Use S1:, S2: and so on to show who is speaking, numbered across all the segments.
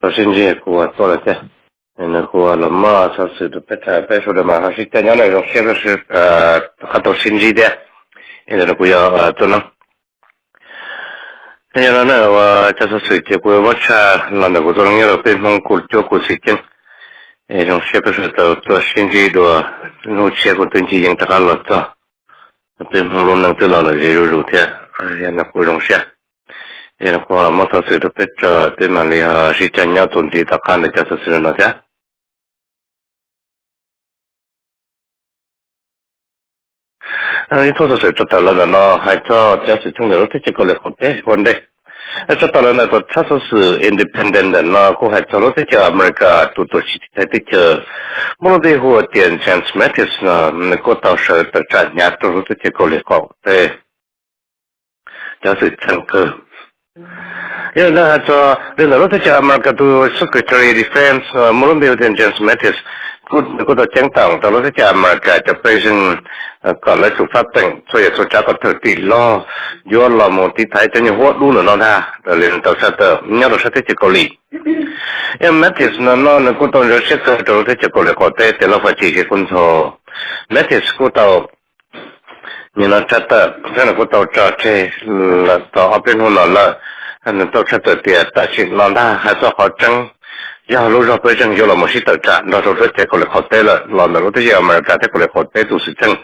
S1: 首先这个做了些，那个了嘛，它是的别说的嘛，还是咱家那种现在是很多新机的，现在不要做了。咱家那我就是随结果我查，那个做人要被蒙古交过事情，那种是不是做新机的，那结果登记应当了做，被蒙古能知道了也有肉的，而且那不容易。yang ko mo sa se to pet te mali ha si chanya ton ti ta khan de sa se na ya ai to sa se to ta la na hai to ja se chung de te ko le ko te one day sa ta la na to sa so se independent na ko hai to lo te ja america to si te te mo de ho tian chance matters na ko ta sa ta cha nya to te ko le ko te ja se chung ke ya na to de lo te ja america to secretary defense mo de chance matters cô tôi chẳng tặng tôi nói cho mà cả cho patient còn lại chụp phát tỉnh cho vậy cho cháu có thể tỷ lo do là một tí thái cho nhiều hoạt luôn nó ra rồi liền tàu sát tờ nhau tàu sát thế chỉ có lý em metis nó cô tôi rất sẽ cơ tôi thế chỉ có lẽ có thể thì nó phải chỉ cái con số metis cô tàu như nó sát tờ thế là cô tàu cho thế là tàu ở bên hồ là anh tàu sát tờ thì tại chuyện nó ra hay do họ trăng ya lo ra pe chang yo la mo si ta cha na so te ko le hotel la na lo te ya ma ka te ko le hotel tu si chang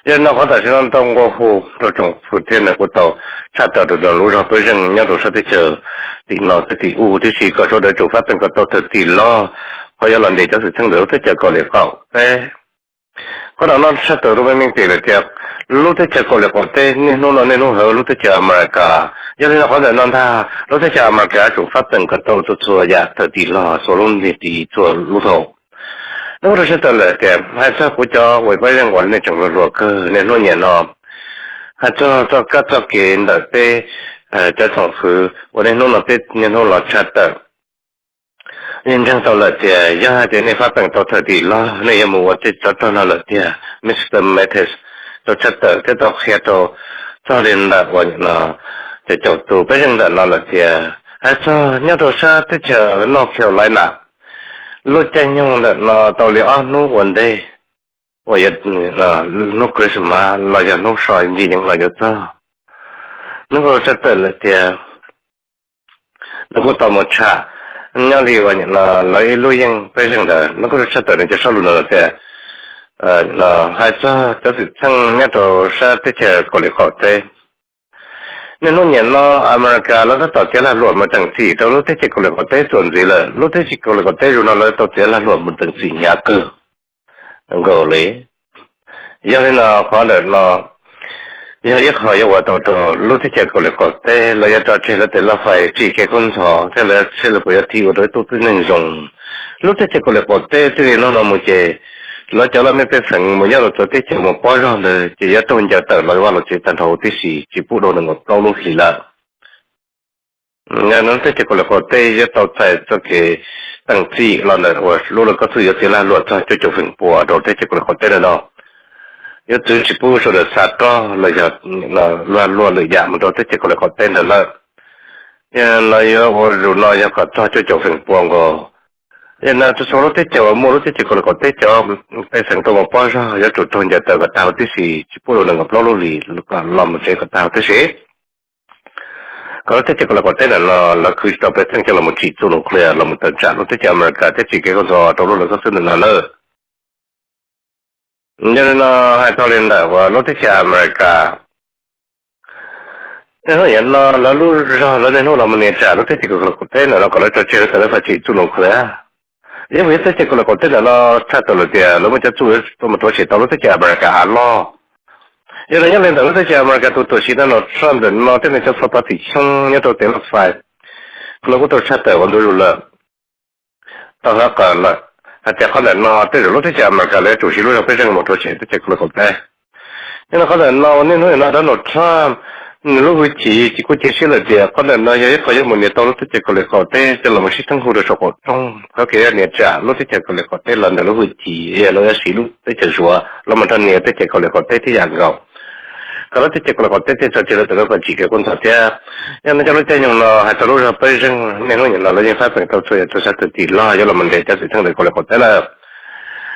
S1: ya na ho ta chang tong go hu to chong fu te na ko to cha ta de lo ra pe chang nya do sa te che ti no te ti u te si ko so de chu fa ten ko to te ti lo ho ya la de cha si chang de te che ko le ko te ko na no sa to ro me te le te lo te che ko le ko te ni no ho lo te cha ma ka因为好在让他老在家嘛，给他做发展个都做呀，特地了，所弄的做路头。那我是得了的，还是国家委派人管那整个落个那多年了，还做各做给的被在城市，我那弄了被那弄了吃的。人家到了的，呀，在那发展到特地了，那也没我这找到了的，Mr. Matters，到吃的，这到黑到早点的我呢。จะจบตัวไปยังแต่เราละเจียไอ้เจ้าเนี่ยตัวชาติเจอนอกเขียวไรน่ะรู้ใจยังแต่เราตัวเลี้ยนู้วันเดย์ว่าจะนู้คริสต์มาสเราจะนู้ซอยจริงเราจะเจ้านู้ก็จะเตือนละเจียนู้ก็ต่อมาชาเนี่ยเรียกว่าเนี่ยเรารู้ยังไปยังแต่นู้ก็จะเตือนจะสรุปละเจียเราไอ้เจ้าจะสิทั้งเนี่ยตัวชาติเจก็เลยขอใจnên nó nhận nó America nó tạo ra là luật mà chẳng chỉ đâu lúc thế chỉ có là có thể chuẩn gì là lúc thế chỉ có là có thể rồi nó tạo ra là luật mà chẳng chỉ nhà cơ ngờ lấy do nên là khó là nó do ít hỏi do tạo lúc thế chỉ có là có thể là do tạo ra là phải chỉ cái con thỏ thế là sẽ là phải thi vào đấy tôi nên dùng lúc thế chỉ có là có thể thì nó một cái nó cho là mấy cái phần mà nhớ rồi cái một bao giờ là chỉ ở trong giờ tờ nói là chỉ thành thầu tí gì chỉ phụ đồ là một câu lúc gì là nghe nó sẽ chỉ có là có tê giờ tàu chạy cho cái tăng chi là lúc là có sự giờ là luật cho chủ phần bùa rồi thế chỉ có là có tê là nó giờ từ chỉ phụ số là sát đó là giờ là luôn là giảm rồi thế chỉ có là có tê là là giờ rồi nó giờ có cho chủ phần bùa rồi nên là số lúc tết chờ mua lúc tết chỉ còn có tết chờ cái sản phẩm một bao giờ giờ tụi tôi giờ tới cái tàu tết gì chỉ phụ được ngập lâu lì lúc làm một cái tàu tết gì còn tết chỉ còn có tết là cứ stop tết cho là một chỉ số lượng clear là một tận trạng lúc tết chờ mà cả tết chỉ cái con giò đâu là có sự là lỡ nên là hai thằng lên đó và lúc tết chờ mà cả nên nó hiện là lúc ra là nên nó làm một年trả lúc tết chỉ còn có tết là nó còn lại cho chơi là phải chỉ số lượng clear因为这些个了，我这个了，差到了点，我们家做这么多钱，到了这家门干了。因为人家到了这家门干都是那了，上人了，这边就说到底枪，要到点了快，可能我都差到我都有了，到那干了，还在可能呢，对了，这家门干了，就是路上被人摩托车，这些个了我带，因为可能呢，我那那那了差。lúc ấy chỉ có chia sẻ là việc có lần nói với có một年tao lúc trước có lẽ có thể cho là một sự thăng hoa được số trong các cái年trả lúc trước có lẽ có thể lần lúc ấy chỉ là lúc ấy lúc tới chờ số là một tháng年tới có lẽ có thể thì dạng gạo có lúc thì còn có tết tết cho chơi được có chỉ cái con thật thế nhưng mà cho lúc chơi nhung nó hay cho lúc ra bây giờ nên nó nhận là những phát triển tàu chơi cho sát tự ti lo cho là mình để cho sự thăng được có là có thế là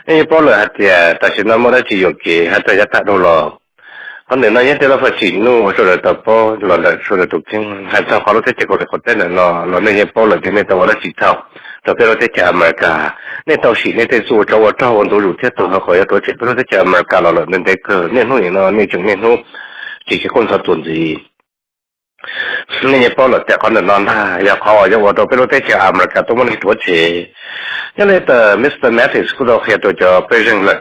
S1: nhưng bao giờ thì ta chỉ nói mới chỉ có cái hay cho ta đâu lo còn nếu nói như thế là phải chỉ nu rồi tập po rồi là tục chân hay cho họ lúc tết có là có thế là nó nên bao giờ thì nên tàu là chỉ thao tập cái lúc tết chả mà cả nên tàu chỉ nên tết số cho bọn tôi rủ thiết tàu họ khỏi tôi chỉ lúc tết chả mà cả là nên tết cơ nên nó nên chừng nên chỉ cái con thật tuần gì nên nhớ bao làแต่คนนอนท่าอยากขอจะว่าตัวเป็นรถเที่ยวอเมริกาตัวมันตัวเชยยังเลยแต่มิสเตอร์แมทธิสก็ต้องเขียนตัวจะไปเรื่องเลย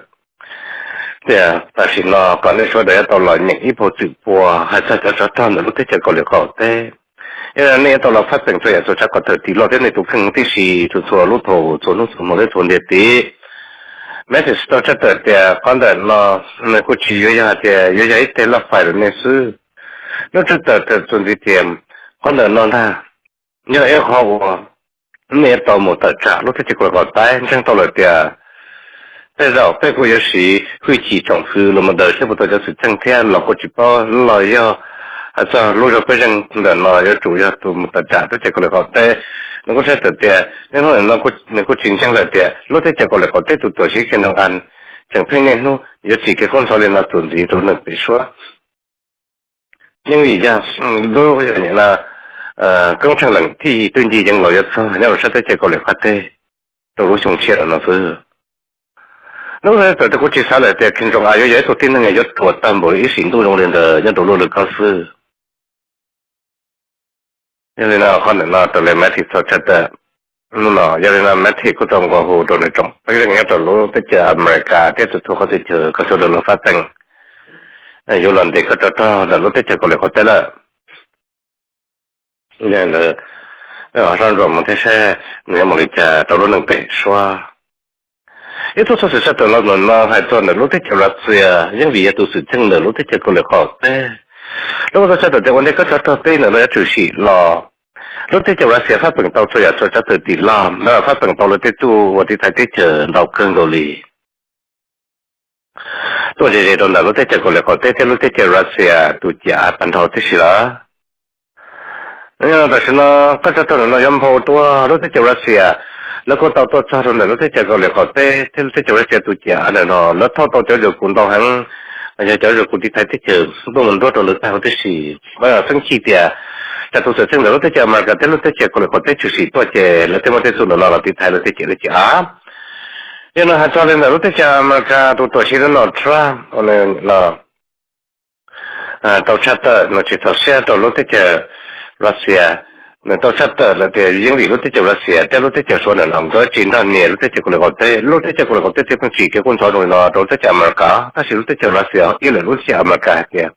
S1: แต่สินอก่อนในช่วงเดือนตลอดอย่างที่พอจุดปัวให้จะทำแต่รถเที่ยวก็เลยเขาแต่ยังเนี่ยตลอดพัดเป็นตัวอย่างตัวชักก็เถิดที่เราได้ในตัวครึ่งที่สี่ตัวรถโถตัวนู้นตัวนี้ตัวเดียดีแม้แต่ตัวจะเติร์ดแต่ก่อนเดินเราในกุฏิเยอะๆแต่เยอะๆแต่ละฝ่ายในซื้อnó rất là chuẩn bị tiền con lợn non ha nhớ em họ mẹ tàu một tờ trả lúc thì còn tay chẳng tàu là tiền bây giờ bây giờ sĩ huy chỉ trọng sư là một đời sẽ một tờ cho sự chân thiên là có chỉ bao lời do à sao lúc đó bây giờ lợn nói do chủ yếu tụ một tờ trả lúc thì còn tay nó có sẽ tờ tiền nên nó có chính xác là tiền lúc thì còn lại có tay tụ tổ sĩ khi nào ăn chẳng phải nên nó giờ chỉ cái con số lên là tuần gì tôi được bị xóa nhưng vì ra đôi khi là công trình lần thì tuyên gì chẳng nói được sao nhưng mà sao tới có lẽ phát thế tôi cũng không chia nó thứ lúc đó tôi cũng chỉ sao là để kinh doanh ai vậy tôi tin là ngày nhất của toàn bộ ý sinh tôi trong lên đời nhân đồ lực cao sư nên là con là tôi lên máy thì sao chắc là lúc nào giờ là máy thì có trong qua hồ đồ này trong bây giờ nghe tôi lúc tới chờ America tiếp tục có thể chờ có số lượng phát tăng dù lần thì có cho là lúc tới có lẽ có thể là nên là ở trong rồi một cái xe nếu mà lịch tàu nó nâng bể xoa ít thôi sự sẽ từ nó hay cho là lúc tới là xưa nhưng vì tôi sự chân là lúc tới có lẽ khó thế lúc đó sẽ từ vấn đề có cho tên là nó chủ sĩ lo lúc tới là sẽ phát bằng tàu cho từ tỷ làm nó phát bằng tàu lúc tới tu và đi thay tới chờ đầu cơn đồ lì tôi chỉ đó là lúc tới có lẽ có tới lúc tới Russia tụi cha bản thổ thế là nhưng mà nó có cho tôi nó yếm hồ tua lúc tới Russiaแล้วก็ตอชาร์แล้วที่จะก็เลยเขาเต้ที่จะว่าจะตุจาเนี่ยเนาะแล้วท่อจะอยู่คุณต้องหังจะอยู่คุณที่ไทยที่เจอตัวมันตัวเลยเขาที่สี่ว่าสังคีเดียจะตัวเสร็จแล้วที่จะมากันแล้วที่จะก็เลยเขาที่จุดสี่ตัวเจแล้วที่มันที่สุดเราที่ไทยแล้วที่เจเลยจ้ายังนะฮะตอนนี้แล้วที่จะมากันตัวสิ่งนั้นทราอันนี้เราตัวชัดเราจะตัวเสียตัวแล้วที่จะรัสเซียnên tôi sắp tới là để những gì lúc trước là xẻ,แต่lúc trước số này làm cái chín tháng này lúc trước còn lúc trước còn có thể phân chỉ cái con số rồi nó lúc trước America, ta chỉ lúc trước là xẻ, ý là lúc trước America kìa,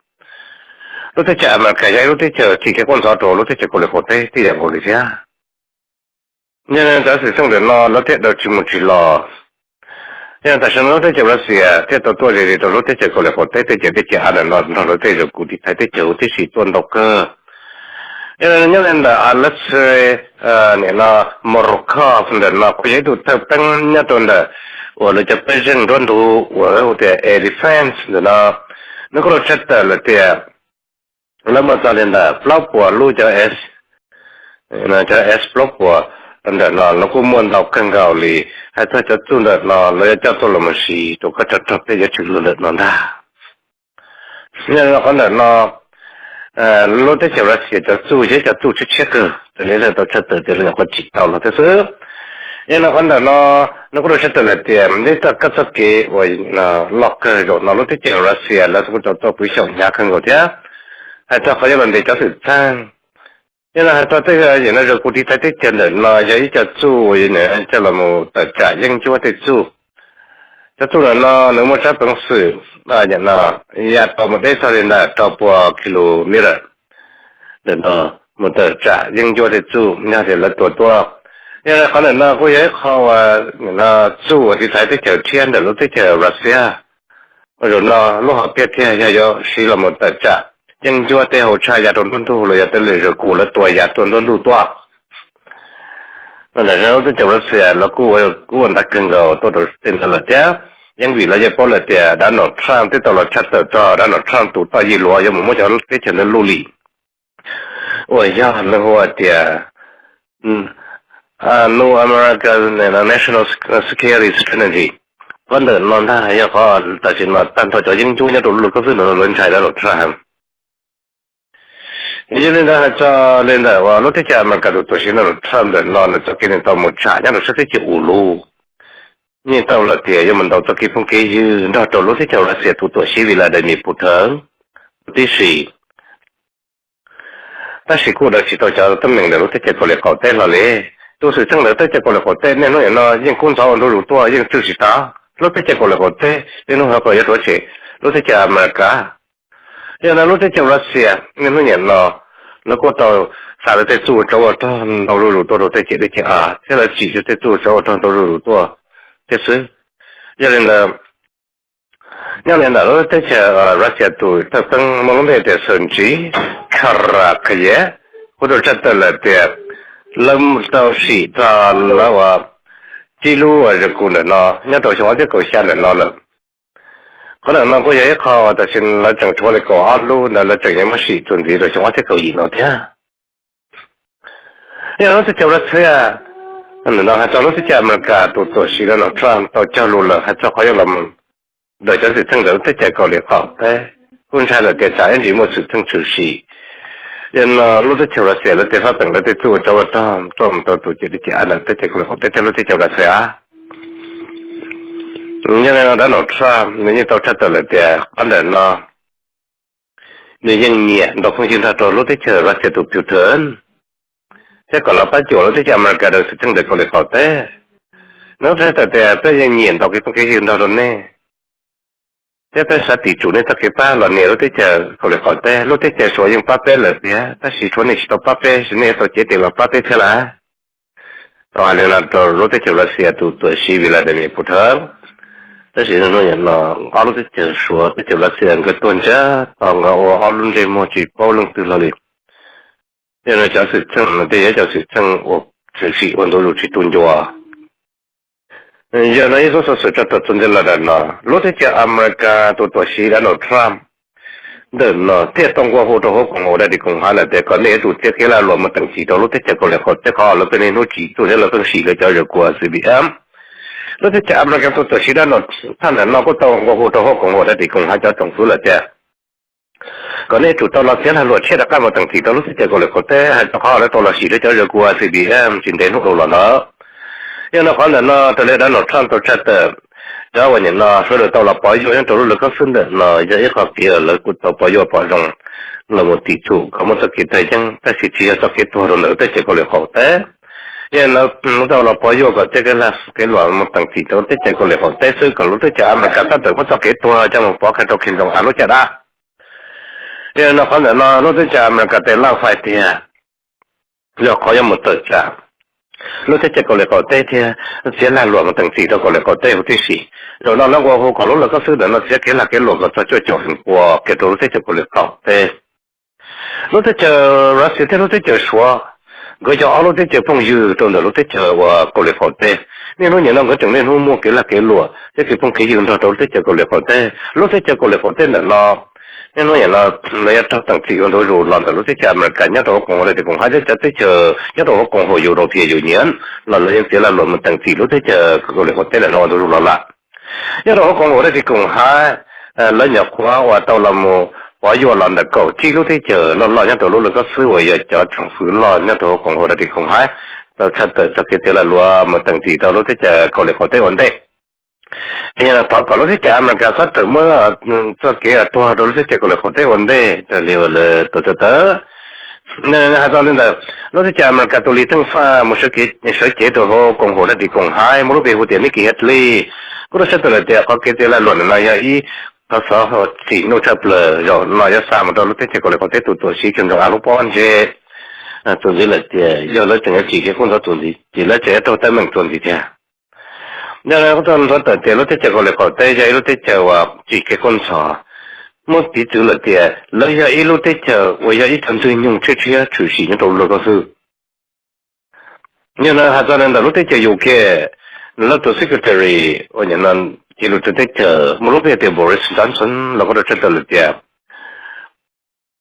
S1: lúc trước America hay lúc trước chỉ cái con số rồi lúc trước còn có thể thì là có gì chứ, nên ta sử dụng để nó trước đó chỉ một chỉ lo, nhưng ta sử dụng lúc trước là xẻ, thế tôi thì lúc trước còn có thể thì chỉ anh nó lúc trước cũng đi thấy lúc trước tuần độc cơ nhưng là let's say này là Morocco phần là có những thứ tập tăng nhất là hoặc là Japan rồi đó hoặc là defense là nó có rất là thì là mà ta lên là block của lưu cho S là cho S block của là nó cũng muốn đọc càng cao lì hay là cho tôi là cho tôi làm gì tôi có cho tôi cho chịu được nó ra nhưng là con nó lúc đấy chỉ là sẽ cho chú chết cơ, cho nên là tôi chết từ là có chỉ tàu là thế chứ, nhưng mà vấn đề nó có chết từ là tiền, nếu ta cắt sắt cái rồi là lock rồi nó lúc đấy chỉ là sẽ là tôi bị sòng nhà không có thế, hay cho phải vấn đề cho sự sang, nhưng mà tôi thấy cái gì nó rồi cụ thể thấy tiền là nó giấy cho chú rồi này cho là một tài trả nhưng chú phải chú, cho chú là nó nếu mà chấp bằng sự là nhận là nhà tàu một đấy sau là tàu qua km để nó một tờ trả nhưng cho để chú nhà thì là tua nhưng mà có thể nó có giấy họ nó chú thì thấy cái chợ thiên để lúc cái chợ Russia rồi nó lúc họ biết thế nhà do chỉ là một tờ trả nhưng cho để họ trả nhà tuần thu rồi để rồi cũ là tuổi nhà tuần thu tua nên là nó cái chợ Russia nó cũ người ta cần rồi tôi được tin là thế ยังวิลายปอลเตียด้านนอกทางที่ตลอดชัดต่อด้านนอกทางตัวตายีลัวยังมุ่งจะที่จะนั่นลุลีโอ้ยยากเลยหัวเตียno American national security strategy วันเดินนอนท่าให้ก็ตัดสินมาตั้งตัวจะยิ่งจุ้ยเนี่ยตัวลุก็คือหนุนล้นใช้แล้วหลุดทางยี่เล่นได้จะเล่นได้ว่าลุที่จะมันกระโดดตัวชิ้นนั้นทำเดินนอนจะกินตัวหมดชาเนี่ยเราจะที่จะอูรูนี่ตัวละเทียยังมันตัวกินพงกี้ยืนตัวลุที่จะเราเสียตัวชีวิตละได้มีผู้เถิงที่สี่ถ้าสิกูได้สิตัวจะตั้งหนึ่งเดี๋ยวลุที่จะตัวเล็กเขาเต้นละเลยตัวสื่อทั้งหลายที่จะตัวเล็กเขาเต้นเนี่ยน้อยน้อยยิ่งคุณสาวรู้ตัวยิ่งจุดสิตาลุที่จะตัวเล็กเขาเต้นเนี่ยน้อยเขาจะตัวเชลุที่จะอเมริกาอย่างนั้นลุที่จะรัสเซียเนี่ยน้อยน้อยแล้วก็ตัวสารที่จู่โจมตัวเรารู้ตัวเราที่จะได้แค่ที่เราจีจะจู่โจมตัวเรารู้ตัวที่สุดอย่างนั้นเราที่จะรัสเซียตัวถ้าตั้งมองได้แต่ส่วนจีคาราคเย或者这得了的，冷到西藏了哇，记录啊这个了呢，人到时候就搞下来了了。可能那个也好，但是那整出来搞阿路，那整什么事，准备的时候就搞热闹的。然后就叫了车啊，那还找了是家门家都西了，那穿到家路了，还找好有了么？那就是整到在家搞的好，哎，本身了在家人就没是整出事。因路在桥了写了，在发等了在做做唔到做这里家了，在这个在这路在桥了写啊。因为那老车，你到车到了的，可能呢，你ยังเนี่ยเราคงจะถ้าตัวรถที่เจอรัสเซียตัวผิวเถินแต่ก่อนเราไปจ่อรถที่จะอเมริกาเราสึกถึงเด็กคนเล็กเขาแต่แล้วแต่ยังเนี่ยเราก็ต้องคิดเราตรงนี้แต่สติจุเนี่ยถ้าเกิดป้าเราเนี่ยรถที่จะคนเล็กเขาแต่รถที่จะสวยยังป้าเป็นเลยเนี่ยถ้าสิชวนนี่สิตัวป้าเป็นสิเนี่ยตัวเจ๊ติเราป้าเป็นเท่าไหร่ตอนนี้เราตัวรถที่จะรัสเซียตัวชีวิตเราเดี๋ยวนี้พูดถึง但是那人呢，阿鲁在讲说，就那些人个专家，当个我阿鲁这么去包容对了哩，因为就是正，这也就是正我只是我都去蹲着啊。原来说是这都真的了的呢，罗在讲阿美加多西然后 Trump， 的呢，这中国好多好讲我的讲下来，这个那都这个了，我们等时到罗在这个来好，这个了跟那都记住，这了跟西个叫热国 CBM。那在家那个都是那他们那个到我都好讲我的讲下叫政府了的，个那就到了现在落车的干嘛等时到罗在这个来好的，还好了到了西个叫热国 CBM， 今天弄了呢。因为可能呢，这里咱老唱到这的，然后呢，说了到了8月，人走路那个分的，那也好别了，过到8月8中，那么地处，可么这个在讲，但是只要这个多了，那这结果了好的，因为到了8月个这个呢，给乱么等时到这结果了好的，所以个路在家嘛，刚才等我这个多，这么包开到轻松还路家的，因为可能呢，路在家嘛，个在浪费的，要可以么得着。lúc thế chắc có lẽ có tê thì sẽ là luật mà từng chỉ đó có lẽ có tê một tí gì rồi nó qua có lúc là có sự đó nó sẽ cái là cái luật cho cho hình của cái đồ lúc thế chắc có lẽ có tê lúc thế chờ ra sẽ thế lúc thế chờ xóa cái cho lúc thế chờ phong dư trong đó lúc thế chờ và có lẽ có tê nên nó nhận nó có chẳng nên không mua cái là cái luật cái phong cái dư đó lúc thế chờ có lẽ có tê lúc thế chờ có lẽ có tê là nó nên nó là lấy cho từng thị trường rồi làm từ lúc thế chả mà cả nhà đó cũng là thì cũng hay thế thế chờ nhà đó cũng hồi nhiều đầu thì nhiều nhẫn là lấy cái là làm từng thị lúc thế chờ gọi là có tên là nó rồi làm lại nhà đó cũng là thì cũng hay lấy nhập khóa và tàu làm và yêu làm được cầu chỉ lúc thế chờ nó nhà đó lúc là có sư vậy cho trong sư lo nhà đó cũng là thì cũng hay tàu chắc tới cái là lo mà từng thị tàu lúc thế chờ gọi là có tên vấn đề nhưng mà có lúc thì mà cái sát từ mới cho cái toa đó lúc thì có lẽ có thể vấn đề liệu là tôi nên hai con nên là lúc thì mà cái tôi lý thăng pha một số cái đồ hồ cùng hồ là đi cùng hai một lúc về hồ tiền cái hết li có lúc sẽ từ là có cái là luận là ý có số họ chỉ nô chấp là rồi nói ra sao mà đó lúc thì có lẽ có thể tôi chỉ cần alo pon chứ tôi nghĩ là giờ là chẳng chỉ cái con đó tôi chỉ là trẻ tôi tới mình tôi gì thế nên là tôi nói tới lúc thế có lẽ có tới giờ lúc thế và chỉ cái con sò một tí chữ là tiền lấy ra ít lúc thế với ra ít thằng tôi dùng chơi chủ sĩ những đồ lừa có sự nhưng là hai cho nên là lúc thế dùng cái là tổ secretary ở nhà nan chỉ lúc tới chờ một lúc thì Boris Johnson là có được chất lượng tiền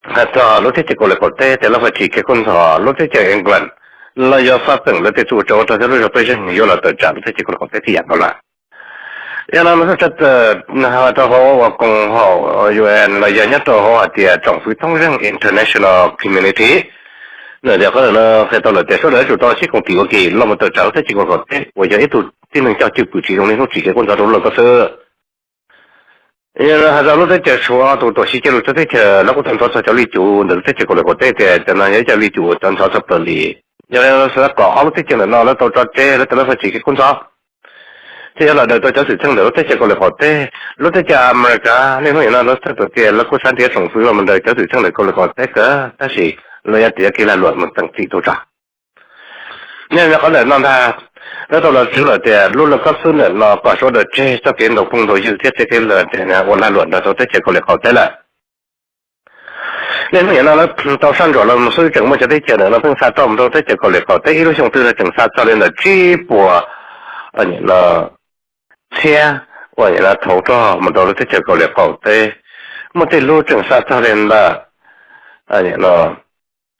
S1: hạt cho lúc tới có lẽ có thể là phải chỉ cái con thọ lúc tới chờ England là do phát triển là tới chỗ cho cho lúc tới giờ nhiều là tới chạm tới chỉ có thể thì ăn là cho nên nó rất họ cho họ cùng họ UN là giờ nhất cho họ thì trong phi thông rằng international community nè giờ có là phải tao là để số đấy chúng ta chỉ còn chỉ có kỳ lo mà tao cháu thế chỉ còn thế bây giờ ít tụi tin rằng cho chịu cử chỉ trong này nó chỉ cái con cháu đó là có sơ nhưng mà lúc đấy chờ số tụi chỉ chờ lúc đấy chờ nó có thằng cháu cháu lý chủ được thế chỉ còn là có thế thì cho nên nhớ cháu lý chủ thằng cháu sắp tới lý cho nên nó sẽ có lúc đấy chờ nó tao cho chế nó phải chỉ cái con cháu thế là đời tôi cho sự thương lượng thế chỉ còn là có thế lúc đấy chờ America nên nó sẽ tổ chức là có sản thiết trồng phi mà mình đời cho sự thương lượng còn là có thế cả thế gì lời tiết kia là luật một tầng trị tổ chức nên là có lẽ non tha đó là chữ là tiền luôn là cấp số này là có số được chế cho cái đầu phong thổi dự thiết cái lời tiền là ôn lại luận là tôi sẽ có lẽ khó thế là nên hiện nay nó tao sang rồi là một số trường mà cho thấy chuyện là nó không sát trong tôi sẽ có lẽ khó thế lúc trong tư là trường sát cho nên là chi của anh là xe hoặc là thấu cho mà tôi sẽ có lẽ khó thế một cái lúc trường sát cho nên là anh là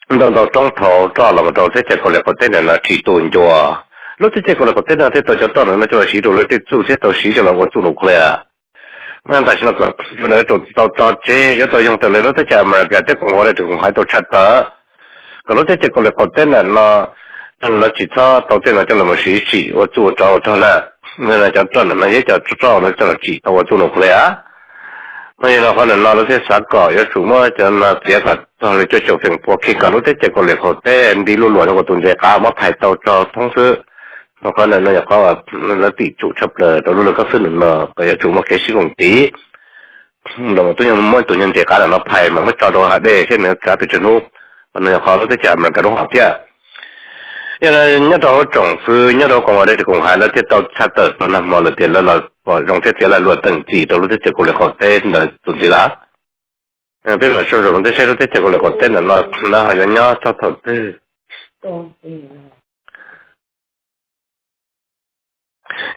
S1: đầu trong thầu cho là đầu thế có lẽ có tên là chỉ tồn cho lúc thế có lẽ có tên là thế tôi cho tôi nó cho chỉ đồ lấy chủ thế tôi chỉ cho là tôi nộp lại nên tại sao nó tôi chế tôi dùng từ lúc thế mà cái thế cũng gọi là cũng hay tôi chặt đó còn lúc thế có lẽ có tên là nó chỉ cho tôi tên là cho là một chỉ tôi chủ cho là nên là cho nó dễ cho nó cho là chỉ tôi nộp lại nên là có lần nào sẽ sáng cỏ yếu chủ mà cho là tiếc là rồi cho chụp hình của khi cả lúc thế có lẽ có thể đi luôn luôn của tuần lễ cả mất phải tàu cho thông sự nó có lần nó có là tỷ chủ chấp là đó luôn là các sự là cái chủ mà cái sự công ty rồi tôi nhận mỗi tuần nhận tiền cả là nó phải mà mất cho đồ hạt để thế nữa cả từ trên lúc nó có lúc thế chạm là cái đó học chứ因为你到政府，你到公安的公海了，这到查得那么了的了，用这些来落登记，到了这结果来好歹那做的啦。比如说用这些都这结果来好歹那还有人家找的。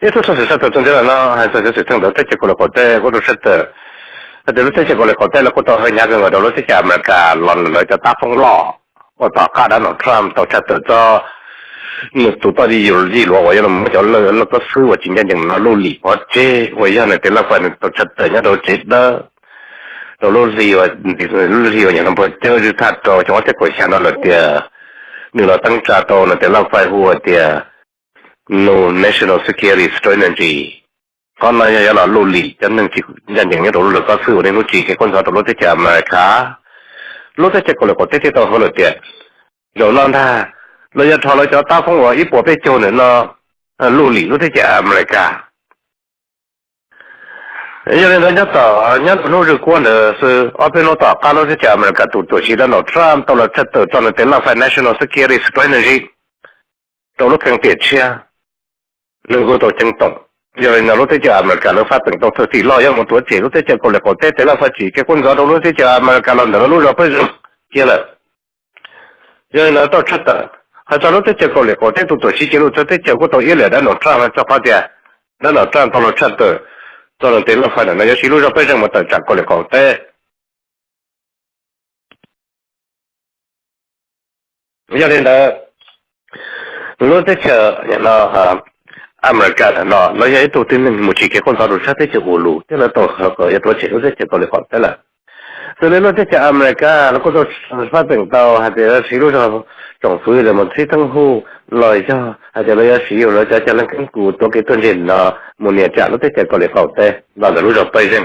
S1: 也就是说是中间那还是挣到这结果来好歹，我都是的。แต่รู้สึกว่าเลยเขาแต่ละคนต่อให้ยากเกินกว่าเรารู้สึกจะอเมริกาหล่อนเลยจะตัดฟงล้อว่าต่อการด้านของทรัมป์ต่อชัดต่อจะนี่ตัวตอนที่อยู่ที่หลวงว่าอย่างนั้นจะเลยแล้วก็ซื้อว่าจริงจังอย่างนั้นรู้หลีเพราะเจ้ว่าอย่างนั้นแต่ละคนต่อชัดต่อเนี่ยเราเจ็ดนะเรารู้หลีว่าอย่างนั้นพอเจอที่ทัดต่อจังหวะที่ก่อนฉันเราเดียนี่เราตั้งใจต่อนะแต่ละฝ่ายหัวเดีย no national security strategy con này là lô lì cho nên chỉ nhận những cái đồ lực có sự nên nó chỉ cái con sao đồ thế chả mà khá lúc thế có là có thế tao hơn là tiền rồi nó tha rồi giờ thọ lại cho tao không có ít bộ bê châu nữa nó lô lì lúc thế chả mà cả cho nên nó nhớ tao nhớ nó được quan là sự ở bên nó tao cái lúc thế chả mà cả tụi chỉ là nó Trump tao là chất tự cho nên tên là phải national security strategy tao lúc càng tiền chia nên có tao chứng tổng giờ này lúc thế giờ mà cả nó phát triển trong thời kỳ lo yang một tuổi trẻ lúc thế giờ còn là có thế là phát triển cái con gió đâu lúc thế giờ mà cả lần đó lúc đó bây giờ kia là giờ này tao chắc là hay cho lúc thế giờ còn là có thế tụi tôi chỉ lúc thế giờ có tôi yêu là đã nó tra mà cho phát tiền đã nó tra tao nó chắc rồi cho nên thế là phải là nó chỉ lúc đó bây giờ mà tao chắc còn là có thế giờ này là lúc thế giờ nó America nó vậy tôi tin là một chỉ cái con tàu được sát thế chỉ ủ lù tức là tôi họ có tôi chỉ có thể tôi lại còn thế là cho nên nó thế chỉ America nó có tôi phát triển tàu hay là sử dụng trong suy là một thứ thăng hô lời cho hay là sử dụng lời cho nên cái cụ tôi cái tuần liền là một年trả nó thế chỉ có lại còn thế là lúc đó bây giờ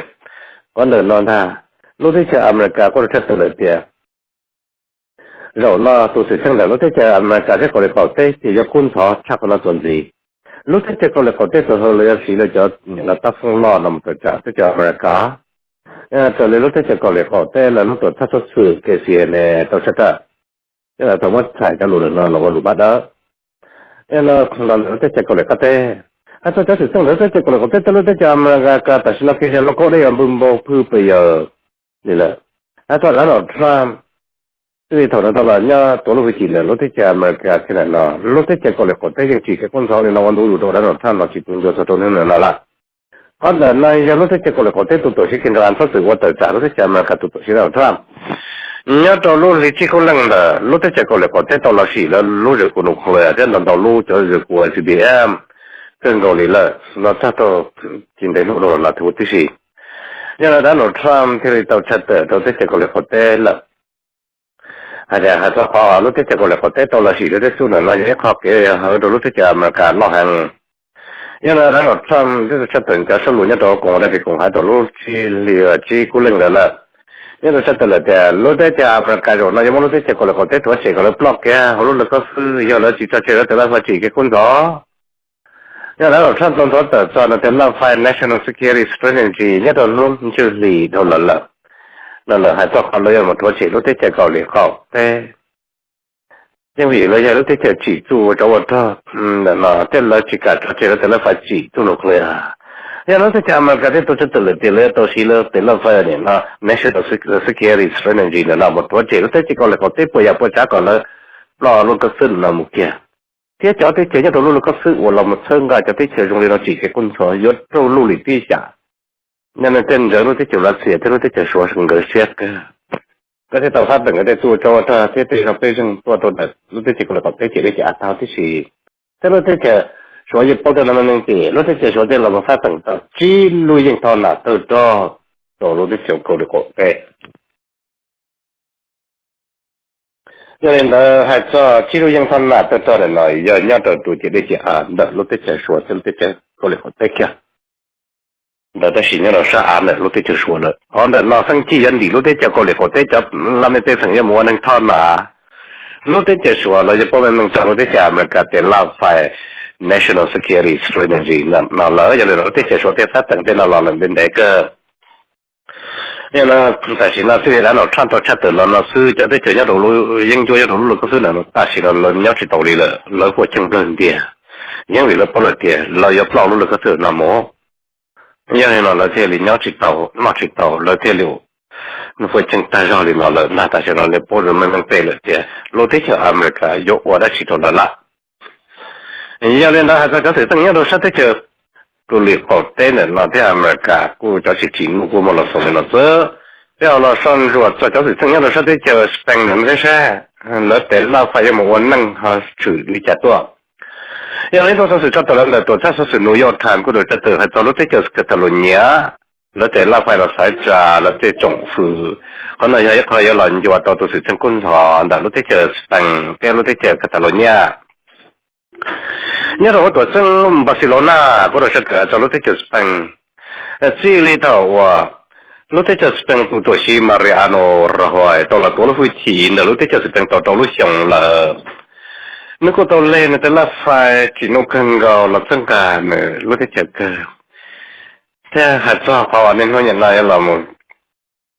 S1: còn nữa nó là lúc thế chỉ America có thể tự lợi tiền rồi nó tôi sẽ xem là lúc thế chỉ America sẽ có lại còn thế thì cho quân thọ chắc là tuần gì lúc thế có lẽ có thể tôi hơi là chỉ là cho là ta không lo nằm ở trả cái cho America cho nên lúc thế có lẽ có thể là lúc tôi thắt xuất sự cái gì này tôi sẽ ta thế là tôi mất phải cái lùi nó là lùi bắt đó thế là lúc thế có lẽ có thể tôi sẽ xem lúc thế có lẽ có thể lúc thế cho America tại sao cái nó có đây là bùng bùng bây giờ này là tôi là Trump vì thằng đó là nhá tôi lúc chỉ là lúc thế cha mà cái này nó lúc thế cha có lẽ có thể chỉ cái con số này nó vẫn đủ đủ đó nó tham nó chỉ dùng cho tôi nên là còn là này giờ lúc thế cha có lẽ có thể tụi tôi sẽ kinh doanh phát sự qua tới trả lúc thế cha mà cả tụi tôi sẽ làm tham nhớ cho lúc thì chỉ có lần là lúc thế cha có lẽ có thể tao là gì là lúc rồi của nó không phải thế là tao lúc cho rồi của sự đi em cái gọi là nó ta tao chính đấy lúc đó là thứ gì nhưng mà đã nó tham thì tao chắc tao thế cha có lẽ có thể là hay là lúc thế còn là có thể tôi là gì đó số là nó dễ khó cái hồi đó lúc thế mà cả nó hàng nhưng mà nó trong cái chấp nhận cái số lượng nhất đó còn là cái cũng hay đó lúc chỉ cố lên là nhưng mà chắc là cái lúc thế mà cái rồi nó giống lúc thế còn là có thể tôi sẽ có là block cái hồi lúc là có giờ là chỉ cho chơi đó là phải chỉ cái con đó nhưng mà nó trong đó cho nó tên là phải national security strategy nhất đó luôn chưa gì đâu là hay cho họ lấy một số chỉ lúc thế còn liền không thế因为了要这些记住找我这那这了几个这这了发记住了可以啊。要那这家嘛，个这都是得了得了，都是了得了发的那，那些都是security strategy的那么多，这个这几个了，我这不也不咋个了，那个是那么个。这叫这这些都路个是我那么称个，叫这些中的那几个工作要走路里底下，那真正的这就了些，这这就说成个些个。cái thế tàu phát đừng có để tôi cho ta thế thì gặp đây rằng tôi đặt lúc thế chỉ có là có thế chỉ để trả tao thế gì thế lúc thế chỉ số gì bao giờ nó mình chỉ lúc thế chỉ số tiền là một phát đừng tao chỉ lui những thằng nào tôi cho rồi lúc thế chỉ có được có cái cho nên là hay cho chỉ lui những thằng nào tôi cho là nói giờ nhớ tôi chỉ để trả đợt lúc thế chỉ số tiền thế chỉ có được có cái kia đó là xin nhờ sa án này lúc đấy chưa xuống rồi, còn là nó sang chi dân thì lúc đấy chưa có lẽ có thể chấp làm cái thành như muốn anh thon mà lúc đấy chưa xuống rồi, cho nên mình lúc đấy chưa mà cái tiền làm phải national security strategy nó lỡ cho nên lúc đấy chưa xuống thì phát triển nó làm bên đấy cơ, nhưng mà tại sao nó tuy là nó tham gia chắc tự nó sư cho tới chơi nhau đồ luôn, nhưng chơi nhau đồ luôn có thứ nào nó tại sao nó nhau chỉ tàu đi là lỡ của chân đơn tiền, nhưng vì nó bao nhiêu tiền, lỡ yếu bao luôn có thứ nào mà như thế nào là thế thì nhau chỉ tàu là thế liệu nó phải chân ta ra thì nó là na ta sẽ nó là bao giờ mình phải là thế lúc thế cho America yếu ở đây chỉ tàu là như thế nào hay là có thể tăng nhau đâu sao thế chứ tôi liệt vào tên là nó thế America cô cho chỉ của một là sống nó dơ thế là son ruột cho cháu thì tăng nhau đâu sao thế chứ tăng nữa thế sao nó tên là phải một vấn năng họ xử lý chặt tuột因为多少是找到了多少是农药谈过的，这都还找了这就是个大陆年，那在那块了晒着，那在种树，可能有一块有人就话到都是成工厂，但那这就是等，在那这就是个大陆年。你说我多整巴塞罗那，或者是个找那这就是等，这里头我。lúc thế chờ spend tụ tổ si Mariano rồi tao là tao là vui chỉ là lúc thế chờ spend tao lúc xong là nếu có tàu lên thì là phải chỉ nông cần gạo là tất cả nữa lúc đấy chợt cơ thế hạt cho họ nên nó nhận lại là một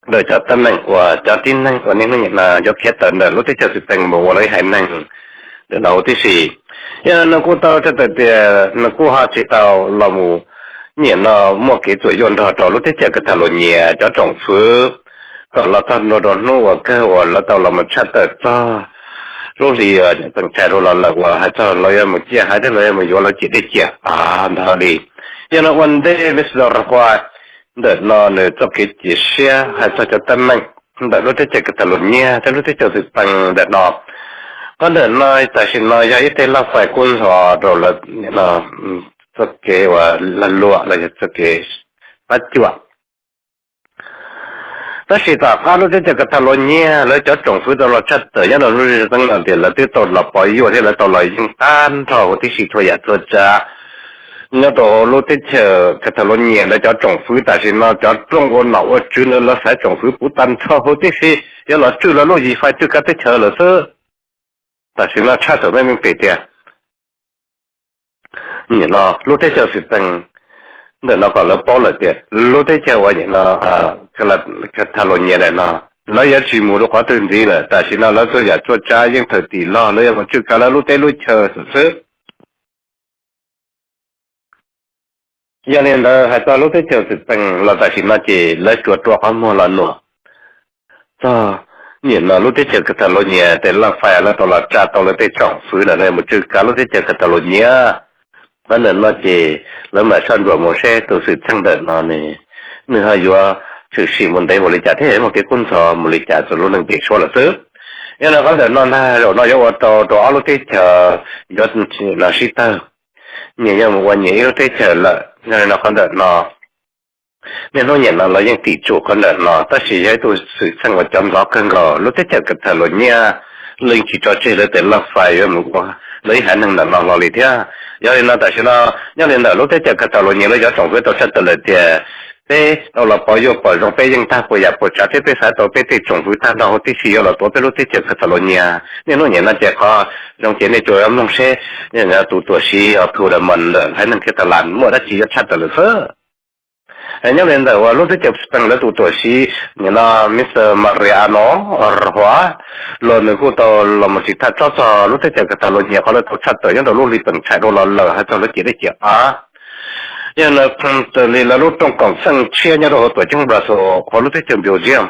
S1: đời cho tâm năng của cho tin năng của nên nó nhận là cho khét tận là lúc đấy chợt sự tình bộ lấy hải năng để đầu tí gì nhưng nó có tàu cho tới nó có họ chỉ tàu là một nhận là một cái tuổi dọn đó lúc đấy chợt cái thằng nhẹ cho trồng phước còn là thằng nó đó nó cái là tàu là một chất cho lúc thì từng chạy rồi là hay cho lời một chia hay đến lời một vô là chỉ để chia đó đi cho nó vấn đề bây giờ là qua để nó để cho cái chia sẻ hay cho tâm mình để lúc thế cái thảo luận nhé để lúc thế cho sự tăng để nó còn để nói tại sao nói vậy thì là phải quân họ rồi là nó cho cái và là lụa là cho cái bắt chuột đó là ta có lúc cái thằng lo nhẹ lấy cho trồng phơi đó là chất tự nhiên là nuôi tăng làm tiền là tiếp tục là bảo yêu thế là tao lại những tan thọ thì chỉ thôi ya cho cha nhớ đó lúc cái thằng lo nhẹ lấy cho trồng phơi tại vì nó cho trồng cái nào ở chỗ nó là phải trồng phơi bút tan thọ thì khi giờ là chỗ là lúc gì phải chỗ cái chờ là sao tại vì nó chắc rồi mình phải tiền nhớ nó lúc cái sự tăng để nó còn là bao là tiền lúc đấy chơi vậy nó cái là cái thằng lo nhẹ này nó giờ chỉ mua được quá tiền gì là tại vì nó tôi giờ cho cha những thời tỷ lo nó mà chưa cả là lúc đấy lúc chờ sớm cho nên là hay ta lúc đấy chờ thì tăng là tại vì nó chỉ lấy chuột chuột ăn mua là nữa cho nhìn nó lúc tới chờ Catalonia để là phải là tàu là cha tàu là tới trọng phứ là này một chữ cá lúc tới chờ Catalonia vấn đề nó chỉ là mà sân vào một xe từ sự thăng đợt nó này nữa hay do sự sự muốn đây một lịch trả thế một cái quân sò một lịch trả rồi luôn đừng bị số là sớm nhưng mà vấn đề nó là rồi nó do tàu tàu lúc tới chờ do là shipper nhiều như một quan nhiều lúc tới chờ là nên nó vấn đề nó nên nó nhận là những tỷ chủ con lợn nó ta chỉ thấy tôi sự sang vào trong đó cơn gò lúc tới chợ cật thở luôn nha linh chỉ cho chơi là để là phải rồi một lấy khả năng là nó lì thế do nên là tại sao nó do nên là lúc tới chợ cật thở luôn nha lấy cho tổng với tôi sẽ tự lợi thì bé nó là bao nhiêu bao nhiêu bé những ta của nhà của cha thế bé sai tôi bé thì tổng với ta nó thì chỉ là tôi bé lúc tới chợ cật thở luôn nha nên nó nhận là chỉ có trong chuyện này tôi em không sẽ nên là tụi sĩ ở khu là mình hay năng cái tờ làm mua đã chỉ cho chặt được rồi nhớ lên đầu lúc trước sang là tụi tôi xí như là Mr. Mariano Roa rồi mình cũng tao làm một sự thật cho lúc trước cái tao luôn nhiều có là tụi chặt tới nhưng đầu lúc đi từng chạy đồ lờ hay cho nó chỉ để chỉ nhưng là từ là lúc trong cổng sang chia nhau đồ tuổi trong bờ sổ có lúc trước biểu diễn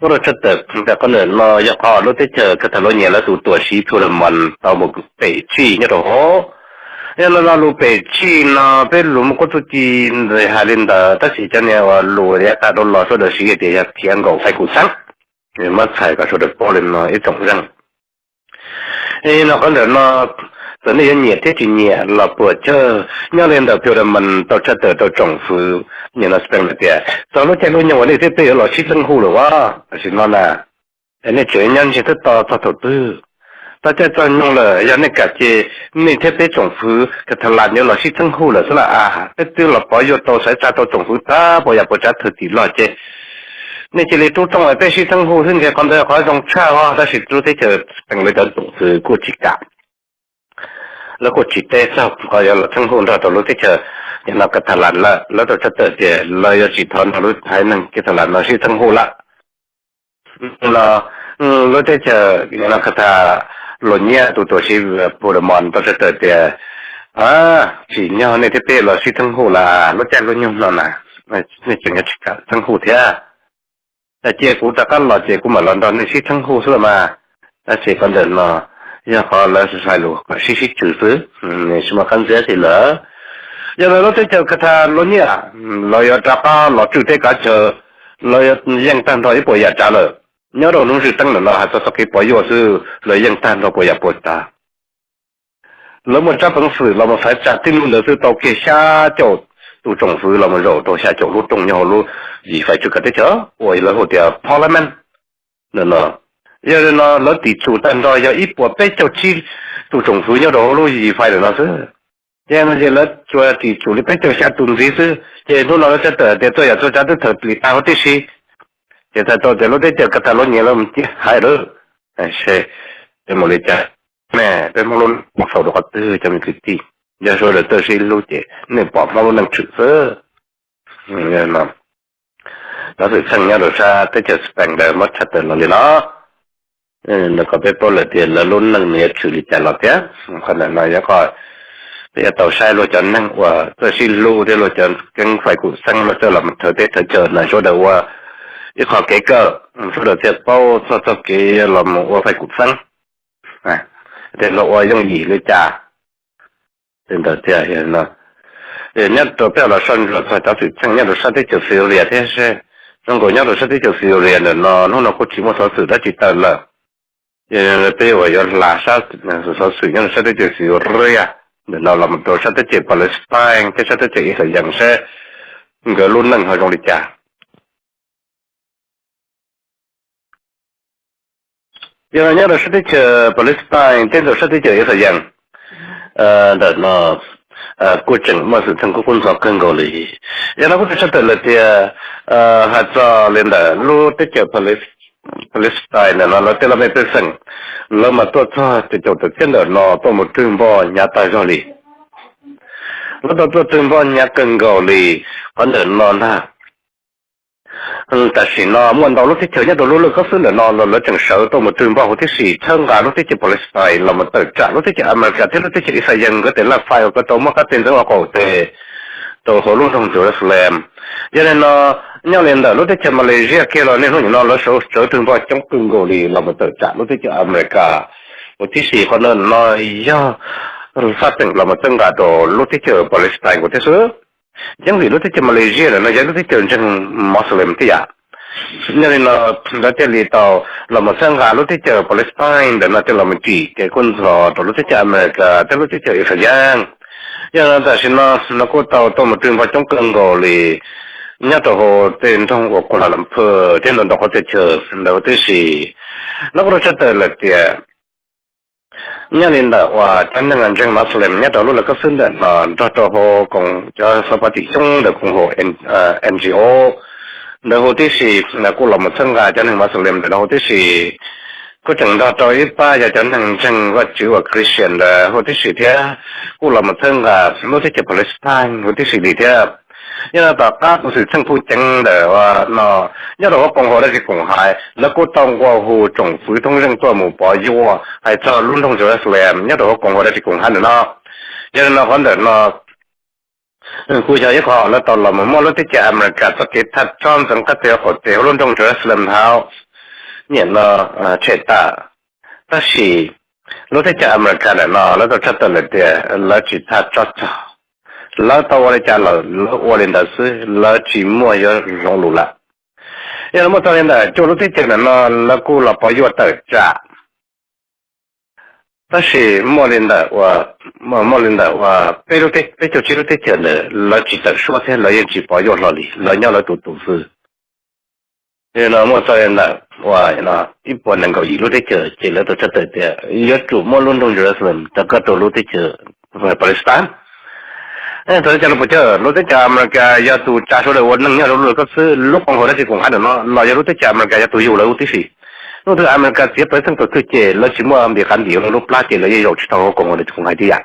S1: lúc đó chặt tớiแต่ก็เลยเราอยากขอlúc trước cái tao luôn nhiều là tụi tôi xí thôi là mình tao một cái chi nhau đồ nên là lũ bé chi nó bé lũ một cái gì rồi hai lần đó ta chỉ cho nên là lũ đấy ta đâu lo số được gì thì là thiên cầu phải cứu sáng nhưng mà phải có số được bao lần nó ít trọng rằng nên nó có được nó từ này nhẹ thế thì nhẹ là bữa chơi nhớ lên đầu tiêu là mình tàu chất tàu trồng phứ như nó spend được tiền sau lúc chạy luôn nhiều vấn đề thế là xí sinh hù rồi quá xin nó là cái này chuyện nhân chỉ thức to đầu tư ta cho nhung là do này cả chị mình thế tế trồng phứ cái thằng làm như là sĩ thân hữu là cái tiêu là bao nhiêu tàu sẽ ra tàu trồng phứ ta bây giờ bây giờ thực tiễn là chị nên chỉ lấy tu trong ở bên sĩ thân hữu thì cái con đó có trong cha hoa ta sĩ tu thế chờ thành lấy trồng phứ của chị cảแล้วก็จิตเตะสับก็ยังทั้งคนเราตัวรู้ที่เจออย่างเรากระทำละแล้วตัวจะเตะเจเราจะจิตทอนรู้ให้นั่งกระทำเราชีทั้งหูละเรารู้ที่เจออย่างเรากระทำหล่นเนี่ยตัวชีโปรมอนตัวจะเตะเจchỉ nhau này thế làชีทั้งหูละรู้จักรู้ยังนั่นน่ะนี่จึงจะชิกทั้งหูเท่าแต่เจ้ากูจะกันหล่อเจ้ากูมาลอนดอนนี่ชีทั้งหูสุดมาแต่เจ้าคนเดินมาgiờ họ là sai lụa và xí xí chữ phứ này xem mà khán giả thì lỡ giờ là nó tới chờ cái thằng nó nhỉ rồi ở trap nó chữ thế cả chờ rồi dân tan thôi bây giờ trả lời nhớ đâu nó sự tăng là nó hay sao cái bây giờ sự rồi dân tan rồi bây giờ bây ta lỡ một trăm phần phứ là một phải trả tin là sự tàu kia xa chỗ tụ trồng phứ là một rồi tàu xa chỗ lúc trồng nhau lúc gì phải chữ cái thế chứ rồi là hồi tiệp parliament nên là giờ nó tỷ chủ tận rồi giờ ít bộ bé cho chi tụ trồng phứ nhau đó luôn gì phải là nó chứ giờ nó giờ nó cho tỷ chủ đi bé cho xa tuần gì chứ giờ nó sẽ tới để tôi cho cha tôi thật bị tao thế gì giờ ta tôi nó để cho cái thằng nó nhiều lắm chứ hay đó sẽ để một lịch cha nè để một luôn một số đồ tư cho mình tí giờ rồi là tôi sẽ lưu chứ nên bỏ nó luôn đang chữ sớ giờ nó sự sang nhau rồi sao tới giờ spend đời mất thật là nó nó có bé bao là tiền là luôn năng nghề xử lý trả lọt thế còn là nói cho coi bây giờ tàu sai lo cho năng và tôi xin lưu để lo cho cần phải cụ sang lo cho làm thời tiết thời chờ là số đầu qua cái khó kế cơ số đầu tiền bao cho cái làm qua phải cụ sang để lo qua dùng gì lấy trả đến đầu tiên hiện là để nhất tôi biết là sân rồi phải tạo sự sang nhất là sân thế chiều phiêu liền thế sẽ trong cổ nhất là sân thế chiều phiêu liền là nó có chỉ một số sự đã chỉ tận là bây giờ là sao số sự nhân sẽ được sự rồi để nào làm đồ sẽ được Palestine cái sẽ được Israel rằng sẽ người luôn nâng hơi trong lịch trả giờ nhớ là sẽ được Palestine trên rồi sẽ được Israel để nó quá trình mà sự thành công quân sự cần gọi lý giờ nó cũng sẽ được là thì hạt cho lên là lúc được Palestine là nó tên là mấy person là mà tôi cho thì chỗ thực hiện nó tôi một trường bò nhà tài rồi đi nó tôi trường bò nhà cần gọi đi còn nữa nó là tại vì nó muốn đầu lúc thì chờ nhất đầu lúc có sự là nó chẳng sợ tôi một trường bò hoặc cái gì thân cả lúc thì chỉ Palestine là một tờ trả lúc thì chỉ America thế lúc thì chỉ Israel có thể là file có tôi mà cái tên rất là cổ tệ tôi hồi lúc trong Jerusalem cho nên nó nhau lên đó lúc đấy cho Malaysia kia là nên nó số số thường vào trong cường gồ thì là một tờ trả lúc đấy cho America một tí gì còn nó do phát triển là một tầng gà đồ lúc đấy cho Palestine của thế số chẳng vì lúc đấy cho Malaysia là nó giống lúc đấy cho chân Muslim thì à nên là đã cho lý tàu là một tầng gà lúc đấy cho Palestine để nó cho là một chỉ cái quân sự lúc đấy cho America tới lúc đấy cho Israel nhưng mà tại sao nó có tàu tàu một trường vào trong cường gồ thì nhớ đồ hồ tên trong của Kuala Lumpur trên đường đó có thể chờ đầu tiên thì nó có rất là tiền nhớ lên đó và trong những ngành trường Muslim nhớ đó lúc là có sinh đợt mà cho đồ hồ cùng cho số party chung được cùng hồ NGO đầu hồ tiên thì là Kuala một sinh ra cho những Muslim đầu hồ tiên thì có chẳng đó cho ít ba giờ cho những trường vật chữ và Christian là hồ tiên thì thế Kuala một sinh ra nó sẽ chụp Palestine hồ tiên thì thế nhưng mà tất cả都是政府整的哇，那要我讲好那是公海，那个当过后政府通人做冇保佑啊，还找轮通就是来，要我讲好那是公海的那，因为那反正那，国家一个那到了嘛，莫那这家们干这给他装成个这好这轮通就是来好，你那切大，但是那这家们干的那都吃得了的，那其他做做。lỡ tao lại trả lời lỡ qua lên đó xứ lỡ chỉ mua cho rong lù lại nhưng mà tao lên đó chỗ lúc thế chuyện nó lỡ cô là bao nhiêu tờ trả ta chỉ mua lên đó và mua lên đó và bây lúc thế bây chỗ chỉ lúc thế chuyện lỡ chỉ tờ số thế lỡ chỉ bao nhiêu lò lì lỡ nhau lỡ tụt sư nhưng mà mua tao lên đó và nó ít bao năng cầu gì lúc thế chuyện chỉ lỡ tụt chất tờ tiền giờ chủ mua luôn trong Jerusalem ta có chỗ lúc thế chuyện về Palestine tôi cho nó bây giờ lúc đấy cha mà cái giờ tụi cha số đầu nâng nhau lúc có sự lúc còn hồi đó thì cũng hay được nó là giờ lúc đấy cha mà cái giờ tụi yêu là lúc tí gì lúc thứ America tiếp tới thằng tụi chơi là chỉ mua để khán giả lúc plát chơi là giờ chỉ tao còn hồi đó cũng hay đi à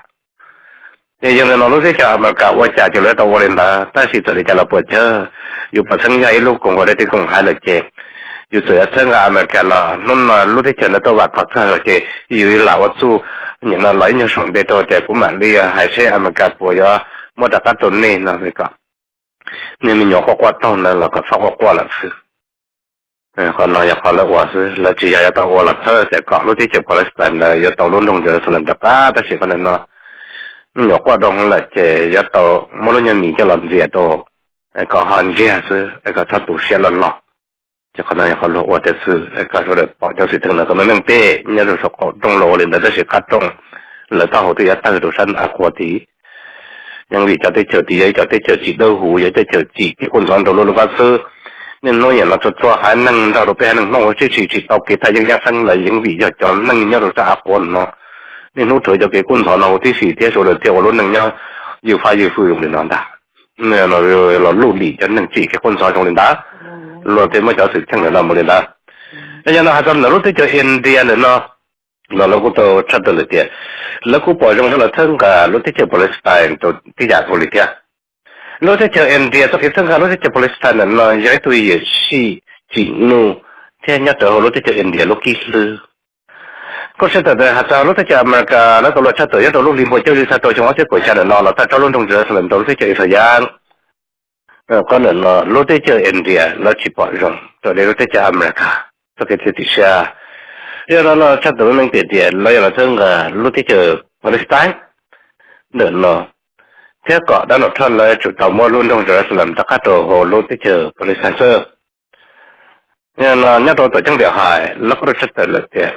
S1: bây giờ nó lúc đấy cha mà cái vợ cha cho nó tao lên đó ta chỉ tụi cha là bây giờ yêu bắt sang ngày lúc còn hồi đó thì cũng hay là chơi yêu sửa sang America là nó lúc đấy cha nó tao bắt phát ra chơi yêu là vợ su nhưng nó lấy nhau sống để tao chơi cũng mà đi hay sẽ America bây giờ mà đã cắt tuần này là vậy cả nên mình nhỏ qua tao là cái sao qua là sự còn nói là qua sự là chỉ là tao qua là thơ sẽ có lúcที่จะ Palestine là giờ tao luôn trong giờ làm đặc cả ta chỉ còn nó nhỏ qua đông là chỉ giờ tao mỗi lần mình cho làm gì tao có hàng gì sự cái thắt tủ xe lần nọ chỉ còn nói là qua thế sự cái số đấy bỏ cho sự thường là cái mình tê nhớ rồi số trong lỗ lên đó sẽ cắt trong là tao hồi thì tao đồ sẵn qua thì nhưng vì cho tới chờ thì ấy cho tới chờ chỉ đâu hủ ấy tới chờ chỉ cái con rắn đầu lô lô sơ nên nói là cho hai năng đầu bé năng nó chỉ tao cái thay những gia sang là những vị cho năng nhau được ra con nó nên nó thời cho cái con rắn nó thì chỉ thế số được theo luôn năng nhau nhiều pha nhiều phương để nó đã nên là lù lì cho năng chỉ cái con rắn trong lên đá rồi thế mới cho sự chẳng là làm một lên đá nên là hai trăm là lúc tới chờ India nữa nó lúc đó chắc được rồi tiền lúc cô bỏ trong là thân cả lúc tới Palestine tôi đi giải phẫu tiền lúc tới India tôi thân cả lúc tới Palestine nó giải tôi也是chỉ nu thế nhớ tới lúc tới India lúc kia sư có sẽ tới hạt sao lúc tới America nó tôi chắc tới lúc liên bộ chơi sao tôi trong cái của cha nó là ta cho luôn trong giờ lần tôi tới thời gian có lần là lúc tới India nó chỉ bỏ rong tôi đến lúc tới America tôi cái thì xa giờ nó chắc tới mình tiền lấy là thân cả lúc tới chờ Palestine nữa nó thế có đã nó thân lấy chủ tàu mua luôn trong Jerusalem tất cả đồ hồ lúc tới chờ Palestine nhưng là nhớ tôi trong địa hải nó có rất là tiền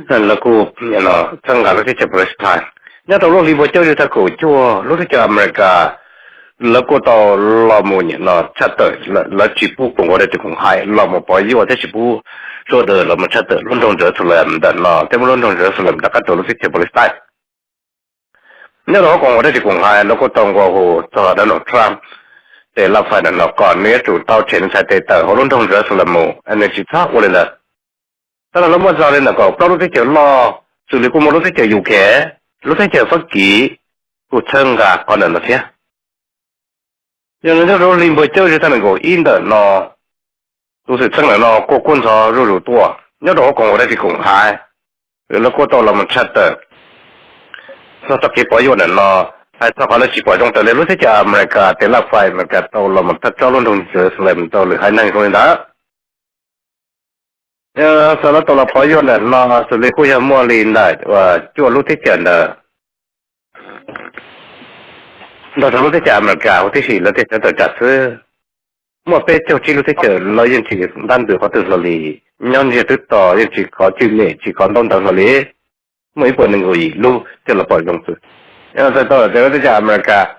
S1: nên là cô nó thân cả lúc tới chờ Palestine nhớ tôi lúc đi bộ chơi ta cổ chua lúc tới chờ America là cô tàu là một nó chắc tới là chỉ bu cùng ở đây thì cũng hay là một bao nhiêu thế chỉ bu rồi đời là một chắc tới luôn trong Jerusalem đó nó thế mà luôn trong Jerusalem tất cả đồ lúc tới Palestine nếu đó còn ở đây thì cũng hay nó có tông qua hồ cho đó nó Trump để làm phải là nó còn nếu chủ tàu trên sai tệ tờ họ luôn trong Jerusalem một anh ấy chỉ thắc qua là đó là nó muốn ra lên là có lúc tới chờ lo xử lý của một lúc tới chờ UK lúc tới chờ phát kỳ của thân gà còn là nó thế nhưng nếu nó liên bộ chơi thì ta mình có in được nó都是真的nó có quân số rồi tua nếu đó còn ở đây thì cũng hay rồi nó có tàu là một chất的nó tập cái bao nhiêu là nó hay cho họ là chỉ bỏ trong tờ lên lúc thế chả mà cả thế là phải mà cả tàu là một thật cho luôn đồng giờ làm tàu lửa hai năm rồi đó sau đó tàu là phải vô là nó xử lý khu nhà mua liền lại và chua lúc thế chả là đó là lúc thế chả mà cả thế gì là thế chả tờ chặt chứ mua bé cho chỉ lúc thế chả nó yên chỉ đang được có từ xử lý nhân gì từ tàu yên chỉ có chữ lệ chỉ có đông tàu xử lý mấy phần người lúc thế là bỏ trong sự nhưng mà tàu là thế chả mà cả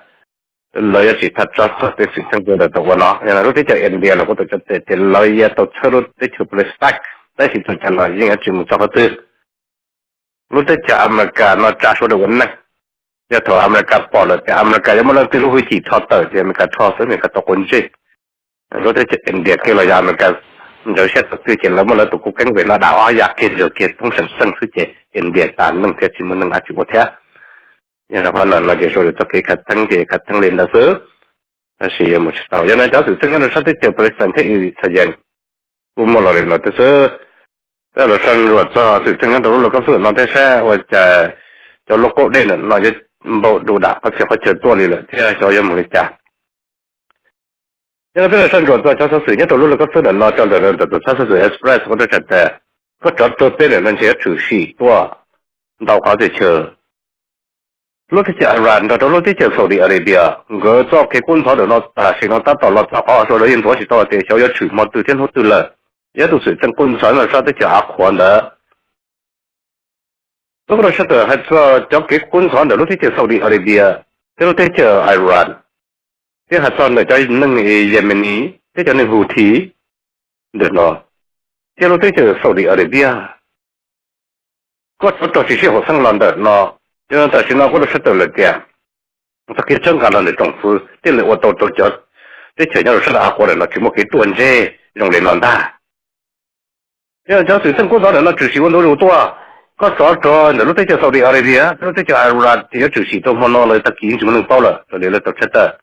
S1: lời chỉ thật cho sự tình sinh của tàu nó nhưng mà lúc thế chả India là có tổ chức thì lời tàu chơi lúc thế chụp respect đấy thì tôi chẳng nói những cái chuyện cho tư lúc đấy cho America nó trả số được vấn này giờ thọ America bỏ了thì America giống như là từ lúc chỉ thọ tới thì America thọ tới America tao quân gì lúc đấy cho India kia là America rồi sẽ tự chuyện là một lần tụ cục cánh về là đảo Asia kia rồi kia không sản sinh sự chuyện India tàn nâng theo chỉ muốn nâng áp dụng thế nhưng mà phần là cái số được cho cái khách thăng lên là sớm là sử một tàu cho nên cháu tự thân nó sẽ tiếp tục present thế thời gian cũng một lần là tới đó là sân rồi cho sự thương đó là có sự nó thế sẽ và cho lúc cố đây là nóจะbộ đồ đạc có sẽ có chơiตัวเลยthế cho em một cái trả nhưng mà sân rồi cho sự nhất lúc là có sự là nó cho sự express có thể chạy có cho tên là nó sẽ chủ sĩตัวđào khó để chờ lúcที่จะIran 到lúcที่จะ Saudi Arabia ก็做给官方的那是那达到了说的印度是到的小要去嘛对天后对了也都是正官方的说的叫阿宽的如果说的还说叫给官方的lúcที่จะ Saudi Arabia 这lúcที่จะIran 这还说的叫那个 Yemeni 这叫那 Houthi 对喏这lúcที่จะ Saudi Arabia ก็ตัวที่好生浪的喏因为但是呢，我都识得了点，他给正干了的政府，这里我都叫，这前年是阿国人了，全部给端着，用来乱打。因为讲水政工作人了，只是我都多，个那都在叫 Saudi Arabia，都在叫 Iran，这个只是都放到了，他已经就能包了，这里了都吃的。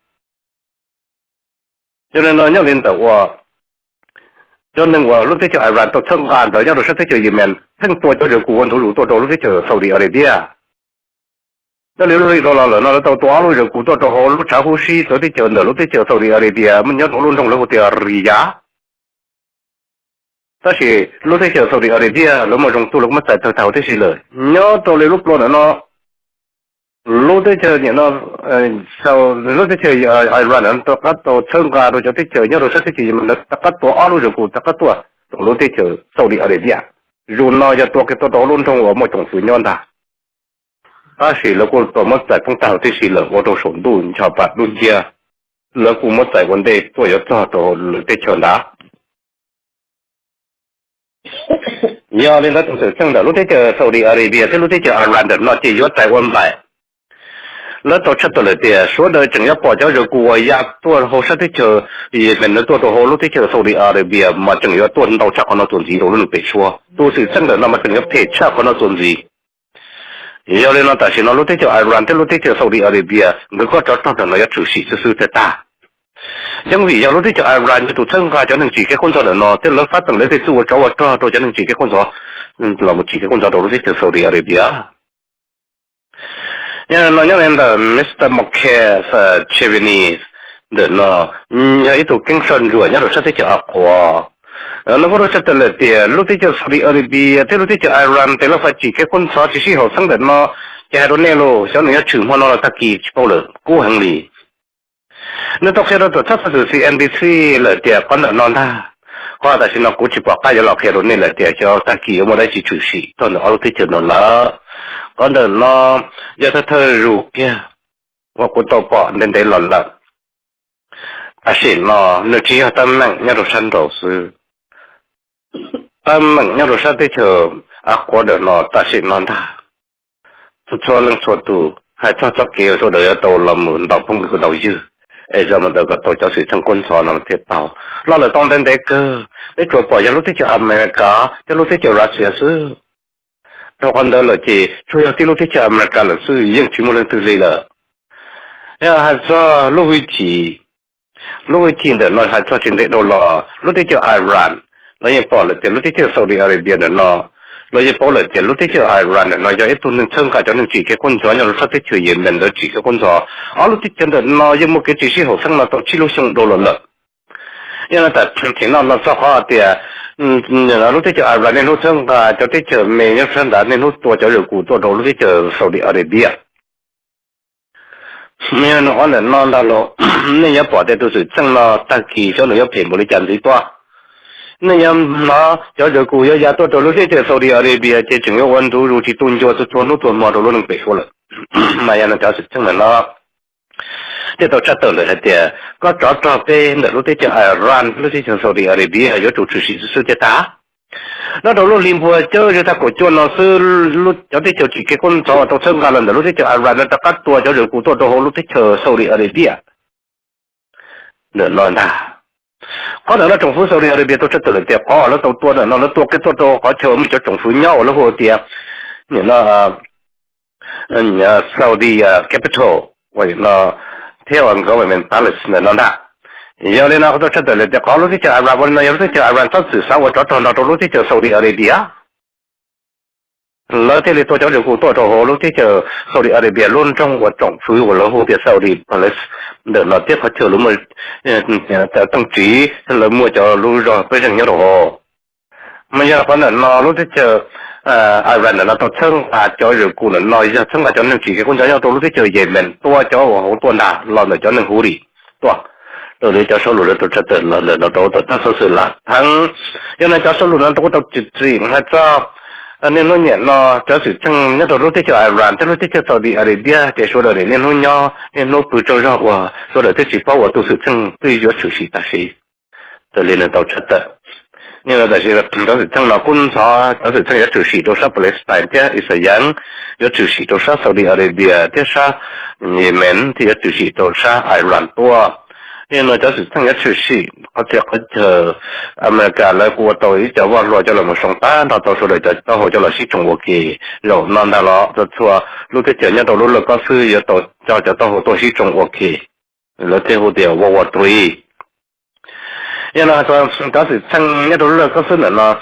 S1: cho nên nó nhớ lên tàu cho nên lúc đấy cho Iran tôi thân gan rồi, rồi sẽ tới cho Yemen, thân tôi cho được quân thủ tôi lúc đấy cho Saudi Arabia. Đó là nó tàu toa rồi cụ tôi cho họ lúc trả hồ sĩ tới chờ nữa lúc tới chờ Saudi Arabia mình nhớ luôn trong lúc tiền Riyadh đó là lúc tới chờ Saudi Arabia lúc mà trong tôi lúc mà tại thầu thế gì rồi nhớ tôi lúc đó nó lúc tới chờ nhỉ nó sau lúc tới chờ Iran nó tôi cắt tôi thân gà rồi cho tới chờ nhớ rồi sẽ tới chờ mình nó cắt toa rồi cụ cắt toa lúc tới chờ Saudi Arabia rồi nó cho tôi cái tôi đó luôn trong một trong suy nhon ta ta chỉ là cô tôi mất tại phong trào thế chỉ là tôi sống đủ cho bạn luôn kia là cô mất tại vấn đề tôi cho tôi để chờ đã nhớ nên là tôi sẽ xem là lúc đấy chờ Saudi Arabia thế lúc đấy chờ Iran được nó chỉ có tại vấn bài là tôi chắc tôi là tiền số đời chẳng nhớ bỏ cho rồi cô ya tôi hồ sơ đấy chờ thì mình nó tôi hồ lúc đấy chờ Saudi Arabia mà chẳng nhớ tôi đâu chắc nó tuần gì đâu nó bị xua tôi sẽ xem là nó mà chẳng nhớ thể chắc nó tuần gì giờ lên nó tại sao nó lúc đấy cho Iran thế lúc đấy cho Saudi Arabia người có cho nó nó chủ sĩ sự thế ta nhưng vì giờ lúc đấy cho Iran thì tụi thân ga cho nên chỉ cái con số nó thế nó phát tầng lấy thì tôi cho nên chỉ cái con số là một chỉ cái con số đầu lúc đấy cho Saudi Arabia nhưng nó nhớ lên là Mr. Mokhe Chevini để nó nhớ ít tụi kinh doanh rồi nhớ rồi sẽ thấy cho Aqua nó có rất là tiền lúc đấy cho Saudi Arabia thế lúc đấy cho Iran thế nó phải chỉ cái con số chỉ sĩ họ sang đến nó cái đó nè lo sau này chừng hoa nó là tất kỳ bao lợ cố hành lý nó đọc xe đó tôi chắc là CNBC là tiền con là non ta qua tại sao nó cũng chỉ bỏ cái cho nó cái đó nè là tiền cho tất kỳ mà đây chỉ chủ sĩ thôi nó lúc đấy cho nó là con đó nó giờ thơ rủ kia và cũng tao bỏ nên đấy là nó chỉ là tâm nặng nhớ được sanh đầu sư mình nhớ rồi sao tới chờ qua được nó ta sẽ nói ta tôi cho lần số tụ hay cho kia số đời tàu làm muốn đọc không được đầu dư ấy giờ mình được tàu cho sự thành quân sò làm thiệt tàu lo là tông đến đấy cơ đấy chỗ bỏ ra lúc tới chờ America cho lúc tới chờ Russia sư cho con đó là chỉ chủ yếu lúc tới chờ America là sư riêng chỉ một lần từ gì là hay cho lúc chỉ để nói hay cho chuyện đấy đâu là lúc tới chờ Iran nóยังbỏเลยแต่รู้ที่เจอซาอุดิอาระเบียเนี่ยเนาะ rồi giờ bảo là tiền lúc thế chờ Iran nó giờ ít tuần nên chân cả cho nên chỉ cái con chó nhau lúc thế chờ Yemen đó chỉ cái con chó ở lúc thế chân đó nó giờ một cái chỉ số học sinh nó tổ chỉ lúc xong đồ lần因为在平常那说话的，那lúc thế chờ Iran nên lúc chân cả cho thế chờ mấy nhân sinh đã nên lúcตัวcho rồi cụตัวđầu lúc thế chờ Saudi Arabia nên nó là nó là lo nên nhớ bỏ đây tôi sự chân nó đăng ký cho nó nhớ tiền một lý chân gì toa nên nhớ nó cho rồi cụ nhớ giá tôi đầu lúc thế chờ Saudi Arabia chỉ chừng có 温度如其东就做那做嘛都能背出来，mà giờ nó cho sự chân là nó这都查到了的，个找呗，那lúc thế chờ Iran lúc thế chờ Saudi Arabia有主持世界大。nó đâu lúc limbo chơi cho ta cổ chuột nó sư lúc cho tới chờ chỉ cái con chó tao xem cả lần đó lúc tới chờ Iran nó ta cắt tua cho rồi cụ tua đâu lúc tới chờ Saudi Arabia nữa lo ta có nữa là政府 Saudi Arabia 都知道了的，có nó tao tua nó tua cái tua đâu có chờ mình cho政府nhau nó hồ tiệt nữa là Saudi capital vậy là theo anh government palace nữa nó đã giờ lên nó có chất lượng để có lúc thì chờ Iran nó lúc thì chờ Iran thật sự sao cho nó lúc thì chờ Saudi Arabia lỡ thì tôi cho được tôi cho họ lúc thì chờ Saudi Arabia luôn trong một trọng phứ của nó hồ thì Saudi Palace để nó tiếp phát chờ lúc mà tăng trí là mua cho lúc rồi bây giờ nhớ đồ mà giờ có nó lúc thì chờ Iran nó tổ chức cho được cụ nó giờ chức là cho nên chỉ cái con cháu tôi lúc thì chờ Yemen tôi cho họ tôi đã lo là cho nên hú đi tôi rồi để cho số lượng nó chất lượng là nó đâu đó số sự là thằng cho nên cho số lượng nó đâu chỉ hay cho nên nó nhận nó cho sự tăng nhất lúc thế cho Iran thế lúc thế cho Saudi Arabia để số lượng nên nó nhau nên nó bự trâu ra và số lượng thế chỉ bao tôi sự tăng tuy yếu sự gì ta sĩ cho nên là đâu chất lượng nhưng mà tại sao đó sự tăng nó cũng so đó sự tăng yếu sự gì đâu sao Palestine thế Israel yếu sự gì đâu sao Saudi Arabia thế sao Yemen thì yếu sự gì đâu sao Iran tua因为这是ทั้ง一出事，或者America来过到一就话落咗嚟冇上班，到到时嚟就到好咗嚟是中国嘅，又难得咯，就错，如果这样到路了个是要到就到好多是中国嘅，了最后的我对，因为说当时ทั้ง一到路个是人咯，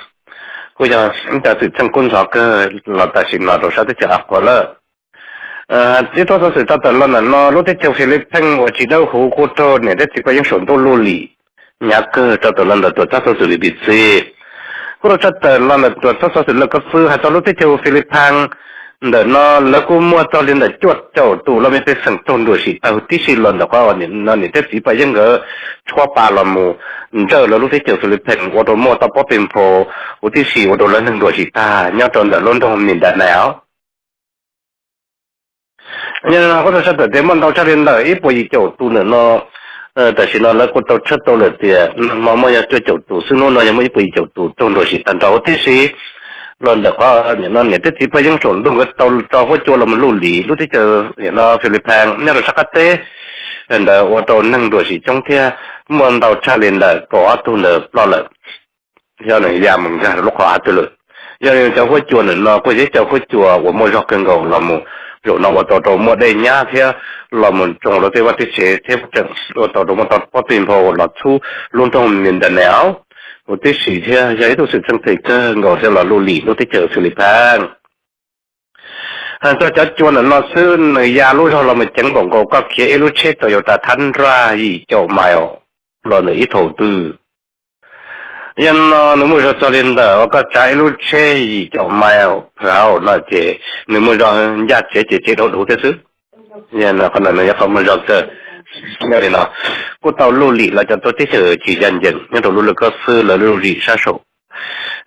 S1: 我想但是ทั้ง工作个老百姓那都晓得讲过了。这多少是到的了呢？那路的就菲律宾，我知道好过多，你的这个用手都路里，伢个到的了呢，多少是里边子，过了到的了呢，多少是那个是，还到路的就菲律宾，的那那个么到连的就都那边在省中都是，第四轮的话，你这几百人个错把了么？你这了路的就菲律宾，我都么到不平坡，我第四我都人很多是大，伢到的伦敦明白了。nhưng mà có thể sẽ để mình đâu cho nên là ít bây giờ tu nữa nó tại vì nó là có tàu chất tàu là thì mà giờ chơi tu xin nóยังไม่bây giờ tu trong đó thì thành đầu thế thì lần đó có nó nhận thế thì bây giờ chuẩn đúng cái tàu có cho là mình lưu lý lúc thế chờ nó Philippines nhưng mà sắc thế nên là ô tô nâng đồ thì trong kia mình đâu cho nên là có tu nữa lo là giờ này giờ mình ra lúc họ tu rồi giờ này cháu có chùa nữa nó có cháu có chùa của mỗi giọt cơn gầu là một rồi nó vào tàu mua đây nhá thì là mình trồng nó thì vào thì sẽ theo trận rồi tàu nó tàu có tiền vào là thu luôn trong miền đất nào một tí sĩ thì giấy tôi sự chân thị cơ ngồi theo là lưu lì nó thì chờ xử lý phang cho cho nó xưa người già lúc sau là mình chẳng còn có kia lúc chết rồi ta thanh ra gì cho mèo là người đầu tư nhưng nếu mà cho nên là có trái lúc chế gì cho mèo rồi là chế nếu mà cho giá chế đủ thế chứ nhưng là con này không mà cho nghe đi nào cô tàu lưu lị là cho tôi tiếp sự chỉ dần dần nhưng tàu lưu lị có sư là lưu lị sát sổ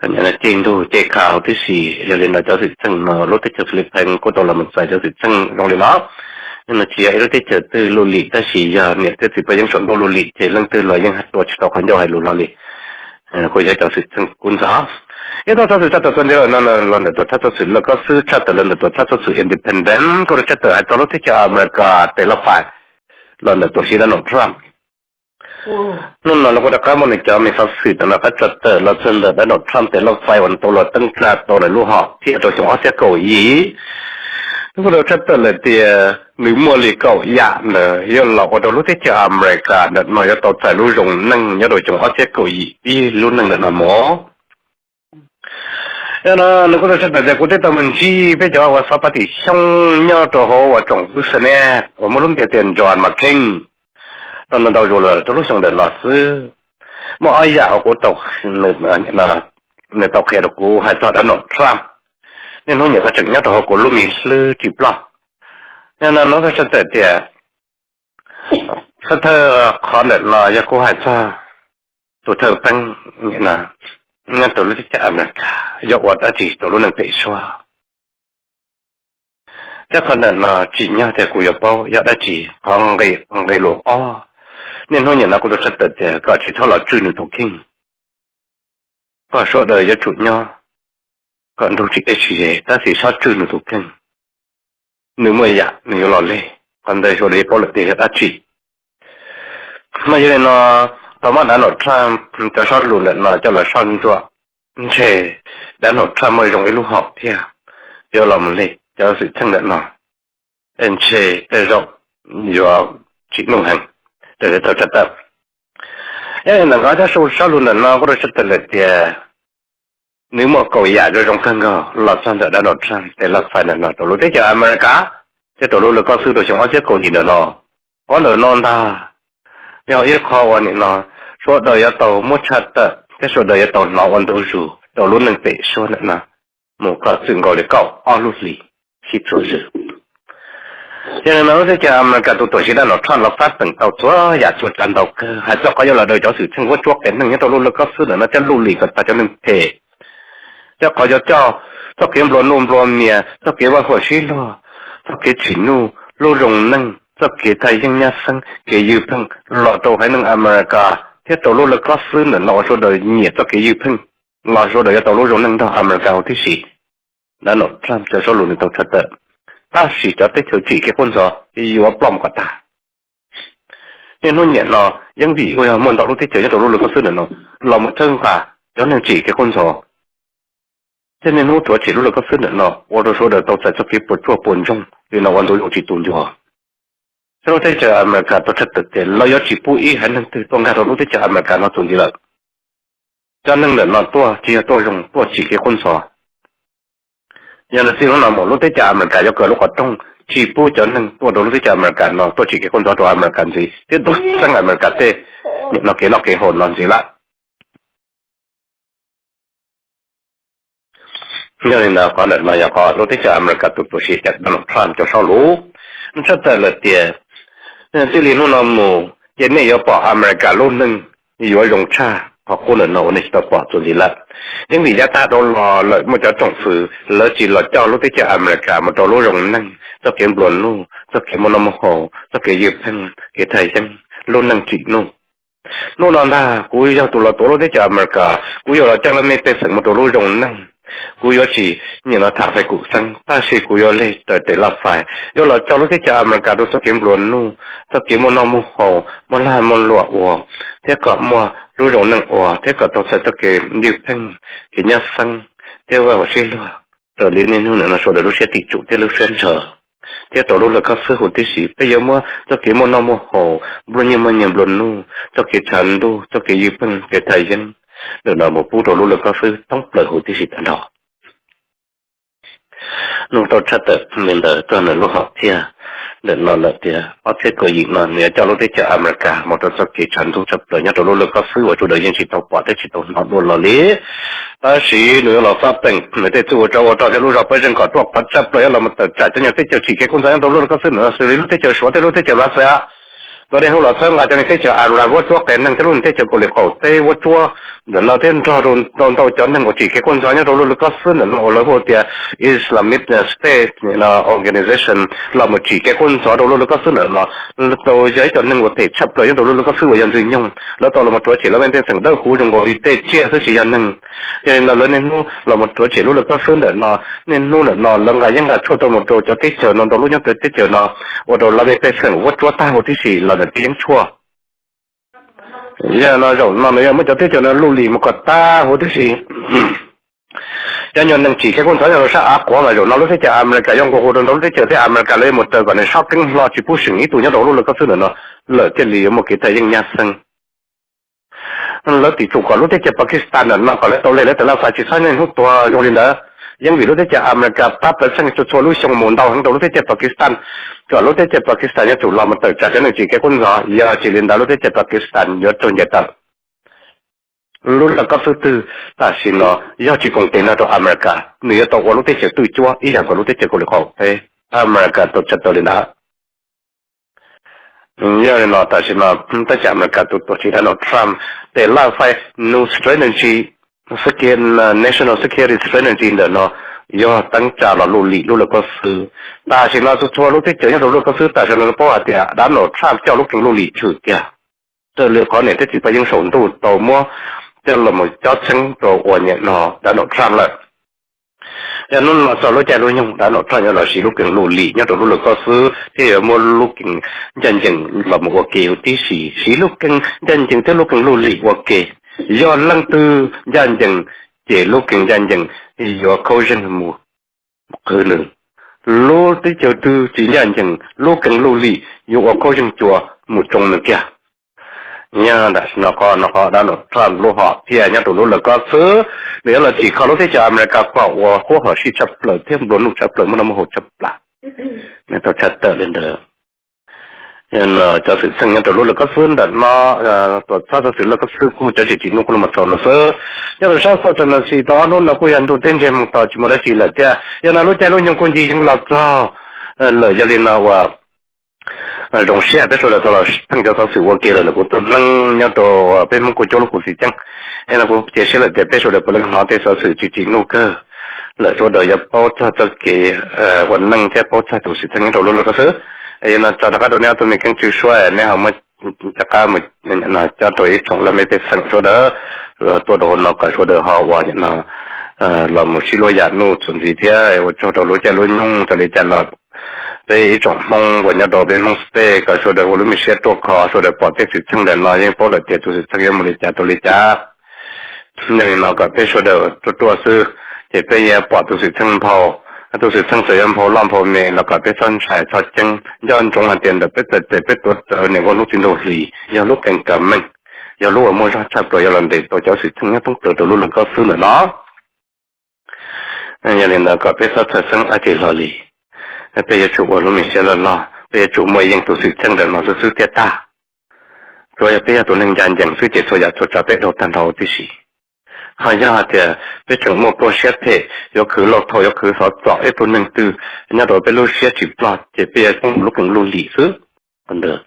S1: nhưng là trên tu chế khảo thế gì cho nên là cho sự chân nó lúc tiếp sự Philippines cô tàu là một vài cho sự chân trong đó nó nhưng mà chỉ ấy lúc tiếp sự từ lưu lị ta chỉ giờเนี่ยtiếp sự bây giờ chuẩn lưu lị chế lần từ là những hạt đồ cho con dâu hay lưu lị cô sẽ cho sự chân quân giáo因为他是他的专业，那他就是那个是他的人的，他就是 independent，或者他的还做了这个美国的老板，那都是那种 Trump。那我的干部呢，叫没啥事的，那个做的那真的那种 Trump 的老板，我到了登家到了路哈，这都是我些狗意。我都做的了的，你莫里狗呀呢，要老我都路这个美国的，那要到在路上能要到种我些狗意，比路能的那么。nó có thể là có thể tao mình chỉ bây giờ và sau đó thì xong nhau cho họ và trồng cứ xem nè và một lúc tiền chọn mà kinh nó đâu rồi là tôi lúc xong để lọt sư mà ai dạo của tộc người tộc kia được của hai tộc đã nộp Trump nên nó nhận ra chừng nhất là họ của lúc mình sư chịu lo nên là nó có sẽ tệ tiệt sao thơ khó để lo cho cô hai tộc tụi thơ tăng nghĩa là nên tụi lúc chạm này do what đã chỉ tụi lúc năng bị xóa chắc khả năng là chỉ nhau thì cũng có bao giờ đã chỉ còn gây lộ nên nó nhận là cũng được rất tệ có chỉ thao là truy nữ thủ kinh có số đời cho chủ nhau còn đâu chỉ cái gì ta chỉ sao truy nữ thủ kinh nếu mà dạ nếu lo lệ còn đây số đấy có lợi thì đã chỉ mà giờ nó tao mà đã nói Trump cho sao luôn là cho là son cho thế đã nói Trump mới dùng cái lúc học thì giờ làm lệ cho sự thân nhận nó anh chế để rộng do chỉ nông hành để tao chặt tập em là nói cho sao luôn là nó có được rất là tiền nếu mà cầu giả rồi trong thân ngờ lọt sang đã nộp sang để lọt phải là nộp tổ lối thế cho America thế tổ lối là có sư đồ chúng nó chết cầu gì nữa nó có nợ non ta nhau ít khó quan nó số đời tàu mất chặt cái số đời tàu nó còn đâu rồi tổ lối nâng tệ số nữa nè một cái sự gọi là cậu luôn lì khi rồi cho nên nó sẽ cho America tổ chức đã nộp sang lọt phát từng tàu chúa giả chuộtกันtàu hay cho có là đời cho sự sinh hoạt chuột đến những tổ lối có sư nữa nó sẽ lưu lì cái ta cho nên thể cho có cho kiếm luôn mía cho kiếm vào hồi xí lo cho kiếm chỉ lu rồng nâng cho kiếm thầy dân nhà sinh kiếm dư phăng lọ trâu hay nâng America thế tàu lu là có xứ nữa lọ số đời nhiệt cho kiếm dư phăng lọ số đời tàu lu rồng nâng đó America thì gì đã nộp Trump cho số lượng tàu thật tệ ta chỉ cho tới chỉ cái con gió thì yếu plom của ta nên nó nhận nó những gì bây giờ muốn tàu lu thế chơi tàu lu là có xứ nữa nó lọ một thân cả cho nên chỉ cái con gió cho nên nó chúa chỉ lúc là có sức nữa nó, tôi số đời tao sẽ cho cái bột chua bồn trong, vì nó hoàn toàn chỉ tuôn cho. Sau đó thấy chờ America tôi thật thực tế, lo chỉ bụi hay nên từ trong cái đó lúc thấy chờ America nó tuôn gì lại. Cho nên là nó chỉ tôi dùng tôi chỉ cái con sò. Nhưng là xin nó một lúc thấy chờ America cho cờ lúc ở trong chỉ bụi cho nên tôi lúc thấy chờ America nó tôi chỉ cái con sò cho America gì, thế tôi sang America thế, nó cái hồn nó gì lại. nên là có lần mà có lúcที่จะอเมริกาตุกตัวชีจัดมันพรานจะเข้ารู้มันชัดแต่ละเดียที่เรียนรู้นำหมู่ยันนี่ยอปออเมริกาลุ่นหนึ่งอยู่ว่าลงชาพอคนเหล่านี้จะปอตัวนี้ละยังมีญาติโดนรอเลยมันจะจงฝือแล้วจีเราเจ้าlúcที่จะอเมริกามันตัวรู้ลงนั่งจะเก็บบนนู่จะเก็บมันนำหัวจะเก็บยืมเพิ่งเก็บไทยยังลุ่นนั่งจีนู่นู่นนั่นล่ะกูอยากตัวเราตัวรู้ที่จะอเมริกากูอยากจะไม่เป็นสิ่งมันตัวรู้ลงนั่งกูยอชีนี่เราถ้าไปกูสังถ้าสิกูยอเลยแต่ละฝ่ายยอเราเจ้าลูกที่จะอเมริกาดูสกิมบลอนนู่สกิมมันน้ำมันหัวมันลายมันหลวกวัวเท่ากับมัวรู้รงนั่งวัวเท่ากับตัวสกิมดิบทั้งกินยาสังเท่าว่าสิลัวแต่เรื่องนี้นู่นน่ะส่วนเรื่องเสียติจุเท่าเรื่องเส้นเชอเท่าตัวรู้แล้วก็ซื้อหุ่นที่สีไปเยอะมัวสกิมมันน้ำมันหัวบลูนี่มันยังบลูนู่สกิฉันดูสกิยิบทั้งเกตไทยยังเดี๋ยวเราหมดพูดตัวรู้แล้วก็ซื้อต้องเปิดหุ่นที่สีตันดอกนู่นตัวชัดแต่เหมือนเดิมตัวนั้นลูกหอบเทียเดินนอนเลยเทียเอาเทียก็ยิงนอนเนี่ยเจ้าลูกที่จะอเมริกาหมดตัวสกิฉันทุกจับเลยเนี่ยตัวลูกแล้วก็ซื้อว่าตัวเดียวยังชิดตัวปอดได้ชิดตัวนอนบนหล่อลี้แต่สีหรือเราทราบเป็นไม่ได้ตัวเจ้าจะรู้เราไปเรื่องก่อนตัวปัจจับเลยเรามาตัดใจจะเนี่ยที่จะฉีกแค่คนใส่ตัวลูกก็ซื้อเนื้อซื้อลูกที่จะสวดที่ลูกที่จะรักษาตัวเดียวเราเพิ่งอาจจะไม่ใช่จะอ่านว่าตัวแก่นั่งที่รุ่นที่จะบริโภคเตว่าตัวเดี๋ยวเราเต้นจอโดนตัวจนนั่งก็จีแค่คนสอนเนี่ยเราก็ซื้อเนี่ยเราพูดที่อิสลามิกสเตทเนี่ยนะ organization เรามาจีแค่คนสอนเราก็ซื้อเนี่ยเราตัวใหญ่จนนั่งก็เตะชับเลยเราก็ซื้อว่ายันจริงยังแล้วตอนเรามาตัวเฉลี่ยเราเป็นสิ่งเดิมหูจงก็เตะเชี่ยซื้อสียันนั่งยังเราเนี่ยนู้เรามาตัวเฉลี่ยเราก็ซื้อเนี่ยเนี่ยนู้เนี่ยเราไงยังไงช่วยตัวมาตัวจะติดเจอเรารู้ยังติดเจอว่าเราเป็นสิ่งว่าตัวตายว่าที่สี่เราtiếng chua giờ nó rồi nó mới cho tới cho nó lưu lì một cái ta hồ thế gì cho nên năng chỉ cái con sói nó sẽ áp quá mà rồi nó lúc thế chờ America trong cuộc nó lúc thế chờ tới America lấy một tờ gọi là shopping lo chỉ bút sinh ý tụi nhá đầu lúc là có thứ nữa nó lỡ cái lì một cái thời gian nhà sinh lỡ tỷ chủ có lúc thế chơi Pakistan là nó có lẽ tàu lên từ là phải chỉ sai nên hút tua trong liền đó nhưng vì lúc thế chơi America bắt tới sang cho lúc xong muốn đau hàng đầu lúc thế chơi Pakistan có lúc thế chơi Pakistan nhớ chủ làm một tờ trả cho nên chỉ cái con gió giờ chỉ liền đó lúc thế chơi Pakistan nhớ trong nhà tập lúc là cấp số tư ta xin nó giờ chỉ còn tiền là cho America nếu tàu có lúc thế chơi tự chúa ý là có lúc thế chơi có được không thế America tổ chức tàu liền đó giờ nó ta xin nó ta chạm America tổ chức nó Trump để là phải new strategy national security strategy đó nó do tăng trả là lũ là có sự ta xin nó cho lúc thế chơi lúc có sự ta xin nó bỏ tiền đã nó Trump cho lúc lũ lì chửi kìa这里可能这几百英首都到么，这了么交通到我年喏，但侬上了，要侬嘛走路在路用，但侬上要老是路跟路里，要走路个是这有么路跟真正了么我给有的是路跟真正这路跟路里我给，要让từ真正这路跟真正要靠人么可能。路的就từ chỉ chân chừng路跟路里有我靠人做một trong nữa kia nha đã nó có đã nó tràn lúa họ thì nhà tụi nó là có thứ nếu là chỉ có lúc thế cho America qua và khu họ chỉ chấp lời thêm bốn lúc chấp lời mà nó một chấp lại nên tôi chặt tờ lên được nên cho sự sinh nhà tụi nó là có phương đặt nó tôi cho sự là có sự cũng cho chỉ nó cũng mà cho nó sơ nhưng mà sao cho nó chỉ đó nó là cái anh tụi tên xem tao chỉ mà đã chỉ là thế nhưng mà lúc chơi lúc những con gì cũng là cho lời cho nên là rong xe bây giờ là tôi là thằng cháu sự quan kia là cũng tôi lăng nhau đồ bên mông của chỗ lúc của gì chăng hay là cũng chia sẻ là để bây giờ là tôi lăng nói tới sự chỉ nô cơ là chỗ đời nhập bao cho cái vận năng theo bao cho tổ sự thằng nhau luôn là có thứ ấy là cho các đội nhau tôi mình càng chịu xoay nên họ mới tất cả mình là cho tôi trong là mấy cái sản số đó tôi đồ nó cả số đó họ vào như là một xí lôi giản nô chuẩn gì thế cho tôi lôi chơi lôi nhung cho lấy chân là đây trong mong của nhà đầu bên mong stay cả số đời mình sẽ tổ khó số đời bỏ cái sự thương đền nói nhưng bỏ lại tiền tôi sẽ thương em một lịch trả tôi lịch trả nên nó cả cái số đời tôi sư thì bây giờ bỏ tôi sẽ thương phao tôi sẽ thương sự em phao làm phao mẹ nó cả cái sân sài thoát chân do anh trong hàng tiền được biết tốt nếu có lúc tin đồ gì giờ lúc cảnh cảm mình giờ lúc ở mua ra chạp rồi giờ lần để tôi cho sự thương nhất từ lúc là có sư nữa nó nên là cả cái sân thật sinh ai chỉ lo gì bây giờ chủ của mình sẽ là lo bây giờ chủ mới những tổ chức chân nó sẽ tiết ta rồi bây giờ tụi mình dàn dàn sự chế rồi cho trả bé đầu tan đầu tí gì hay là thì bây giờ một project thì có cứ lọt thôi có cứ sót rõ tụi mình từ nhà đó bây giờ chỉ plot thì bây giờ cũng lúc cũng lưu lý thứ còn được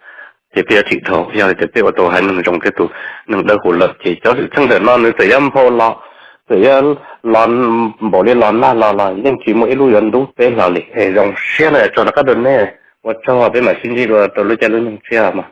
S1: thì bây giờ chỉ thầu giờ thì bây giờ tôi hay nâng trong cái tụ nâng đỡ hồ lập chỉ cho sự chân nó nữa tự âm phô lọ tự lon bỏ đi lon là nhưng chỉ mỗi lưu dân đúng thế là lịch dòng xe này cho nó các đơn này và cho bên mà xin đi rồi tôi lấy cho lên xe mà